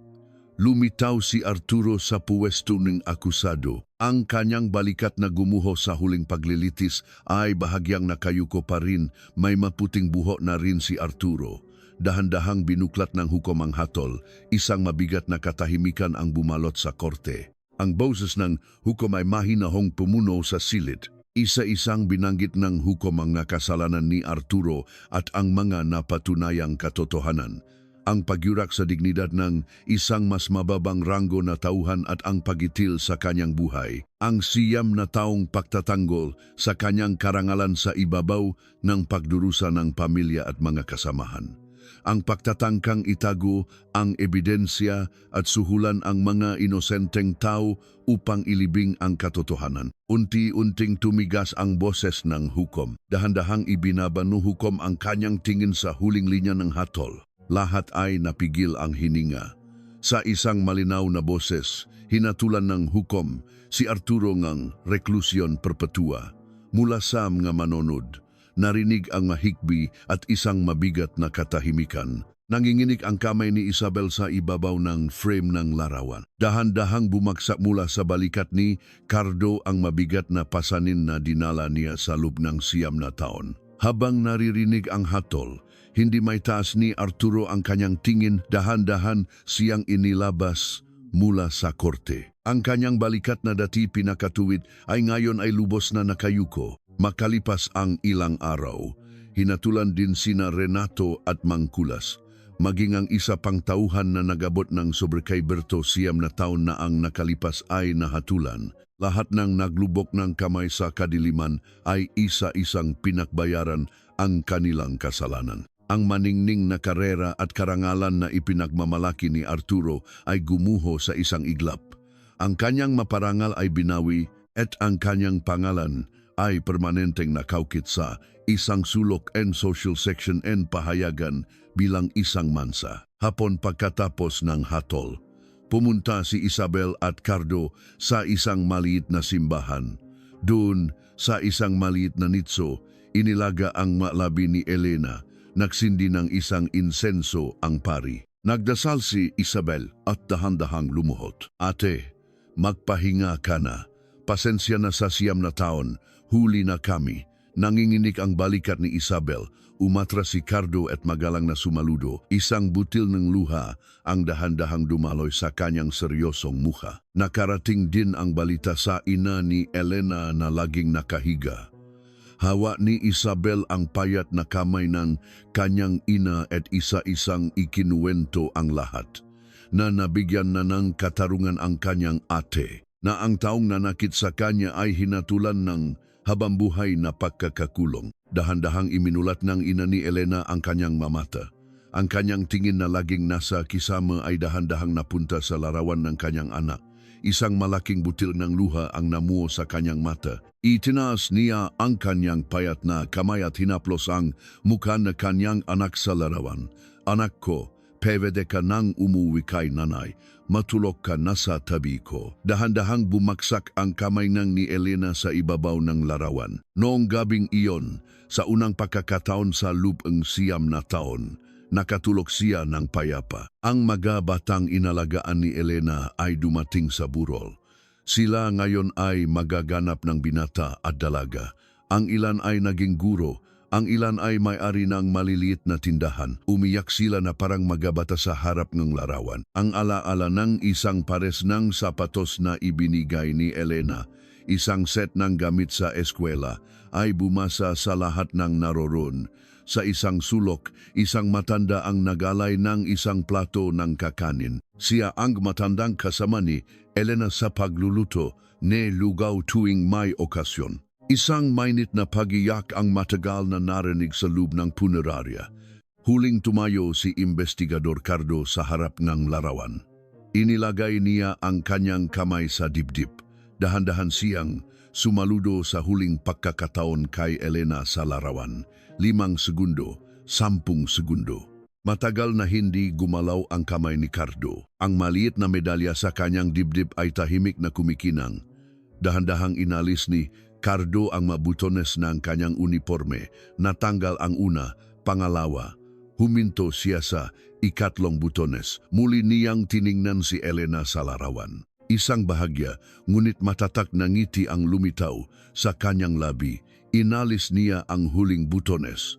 Lumitaw si Arturo sa puwesto ng akusado. Ang kanyang balikat na gumuho sa huling paglilitis ay bahagyang nakayuko pa rin. May maputing buho na rin si Arturo. Dahan-dahang binuklat ng hukom ang hatol. Isang mabigat na katahimikan ang bumalot sa korte. Ang boses ng hukom ay mahinahong pumuno sa silid. Isa-isang binanggit ng hukom ang nakasalanan ni Arturo at ang mga napatunayang katotohanan. Ang pagyurak sa dignidad ng isang mas mababang ranggo na tauhan at ang pagitil sa kanyang buhay. Ang 9 na taong pagtatanggol sa kanyang karangalan sa ibabaw ng pagdurusa ng pamilya at mga kasamahan. Ang pagtatangkang itago ang ebidensya at suhulan ang mga inosenteng tao upang ilibing ang katotohanan. Unti-unting tumigas ang boses ng hukom. Dahan-dahang ibinaba ng hukom ang kanyang tingin sa huling linya ng hatol. Lahat ay napigil ang hininga. Sa isang malinaw na boses, hinatulan ng hukom si Arturo ng reklusyon perpetua. Mula sa mga manonod, narinig ang mahikbi at isang mabigat na katahimikan. Nanginginig ang kamay ni Isabel sa ibabaw ng frame ng larawan. Dahan-dahang bumagsak mula sa balikat ni Cardo ang mabigat na pasanin na dinala niya sa loob ng 9 na taon. Habang naririnig ang hatol, hindi may taas ni Arturo ang kanyang tingin, dahan-dahan siyang inilabas mula sa korte. Ang kanyang balikat na dati pinakatuwid ay ngayon ay lubos na nakayuko. Makalipas ang ilang araw, hinatulan din sina Renato at Mangkulas. Maging ang isa pang tauhan na nagabot ng sobre kay Berto 9 na taon na ang nakalipas ay nahatulan. Lahat ng naglubok ng kamay sa kadiliman ay isa-isang pinakbayaran ang kanilang kasalanan. Ang maningning na karera at karangalan na ipinagmamalaki ni Arturo ay gumuho sa isang iglap. Ang kanyang maparangal ay binawi at ang kanyang pangalan ay permanenteng nakaukit sa isang sulok and social section and pahayagan bilang isang mansa. Hapon pagkatapos ng hatol, pumunta si Isabel at Cardo sa isang maliit na simbahan. Doon, sa isang maliit na nitso, inilaga ang malabi ni Elena. Nagsindi ng isang insenso ang pari. Nagdasal si Isabel at dahan-dahang lumuhot. Ate, magpahinga ka na. Pasensya na sa 9 na taon, huli na kami. Nanginginig ang balikat ni Isabel. Umatras si Cardo at magalang na sumaludo. Isang butil ng luha ang dahan-dahang dumaloy sa kanyang seryosong mukha. Nakarating din ang balita sa ina ni Elena na laging nakahiga. Hawa ni Isabel ang payat na kamay ng kanyang ina at isa-isang ikinuwento ang lahat. Na nabigyan na ng katarungan ang kanyang ate. Na ang taong nanakit sa kanya ay hinatulan ng habambuhay na pagkakakulong. Dahan-dahang iminulat ng ina ni Elena ang kanyang mamata. Ang kanyang tingin na laging nasa kisama ay dahan-dahang napunta sa larawan ng kanyang anak. Isang malaking butil ng luha ang namuo sa kanyang mata. Itinaas niya ang kanyang payat na kamay at hinaplos ang mukha na kanyang anak sa larawan. Anak ko, pwede ka nang umuwi kay nanay. Matulog ka na sa tabi ko. Dahan-dahang bumaksak ang kamay ng ni Elena sa ibabaw ng larawan. Noong gabing iyon, sa unang pagkakataon sa loob ng 9 na taon, nakatulog siya ng payapa. Ang magabatang inalagaan ni Elena ay dumating sa burol. Sila ngayon ay magaganap ng binata at dalaga. Ang ilan ay naging guro, ang ilan ay may-ari ng maliliit na tindahan. Umiyak sila na parang magabata sa harap ng larawan. Ang alaala ng isang pares ng sapatos na ibinigay ni Elena, isang set ng gamit sa eskwela, ay bumasa sa lahat ng naroon. Sa isang sulok, isang matanda ang nagalay ng isang plato ng kakanin. Siya ang matandang kasama ni Elena sa pagluluto ne lugaw tuwing may okasyon. Isang mainit na pagiyak ang matagal na narinig sa loob ng punerarya. Huling tumayo si Investigador Cardo sa harap ng larawan. Inilagay niya ang kanyang kamay sa dibdib. Dahan-dahan siyang sumaludo sa huling pagkakataon kay Elena sa larawan. 5 segundo, 10 segundo. Matagal na hindi gumalaw ang kamay ni Cardo. Ang maliit na medalya sa kanyang dibdib ay tahimik na kumikinang. Dahan-dahang inalis ni Cardo ang mabutones ng kanyang uniforme. Natanggal ang una, pangalawa. Huminto siya sa 3 butones. Muli niyang tiningnan si Elena sa larawan. Isang bahagya, ngunit matatak na ngiti ang lumitaw sa kanyang labi. Inalis niya ang huling butones.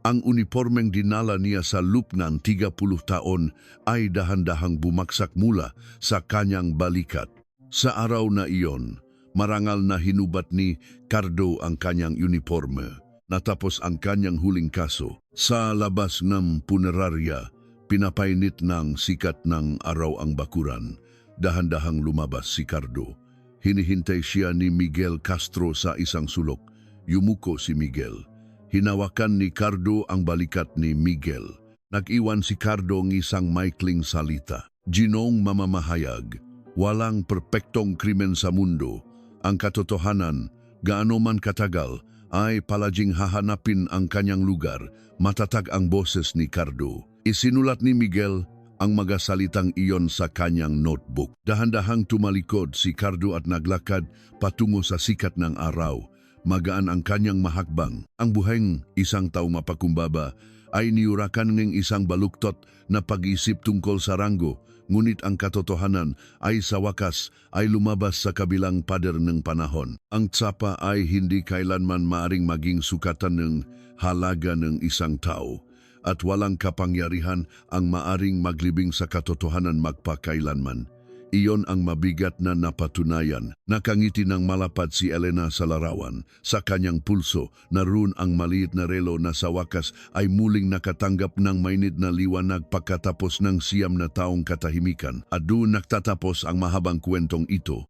Ang uniformeng dinala niya sa loob ng 30 taon ay dahan-dahang bumaksak mula sa kanyang balikat. Sa araw na iyon, marangal na hinubat ni Cardo ang kanyang uniforme. Natapos ang kanyang huling kaso. Sa labas ng punerarya, pinapainit ng sikat ng araw ang bakuran. Dahan-dahang lumabas si Cardo. Hinihintay siya ni Miguel Castro sa isang sulok. Yumuko si Miguel. Hinawakan ni Cardo ang balikat ni Miguel. Nag-iwan si Cardo ng isang maikling salita. Ginong mamamahayag, walang perpektong krimen sa mundo. Ang katotohanan, gaano man katagal, ay palaging hahanapin ang kanyang lugar. Matatag ang boses ni Cardo. Isinulat ni Miguel ang magasalitang iyon sa kanyang notebook. Dahan-dahang tumalikod si Cardo at naglakad patungo sa sikat ng araw. Magaan ang kanyang mahakbang. Ang buheng isang tao mapakumbaba ay niurakan ng isang baluktot na pag-isip tungkol sa ranggo, ngunit ang katotohanan ay sa wakas ay lumabas sa kabilang pader ng panahon. Ang tsapa ay hindi kailanman maaring maging sukatan ng halaga ng isang tao at walang kapangyarihan ang maaring maglibing sa katotohanan magpakailanman. Iyon ang mabigat na napatunayan. Nakangiti ng malapad si Elena sa larawan. Sa kanyang pulso, naroon ang maliit na relo na sa wakas ay muling nakatanggap ng mainit na liwanag pagkatapos ng 9 na taong katahimikan. At doon nagtatapos ang mahabang kwentong ito.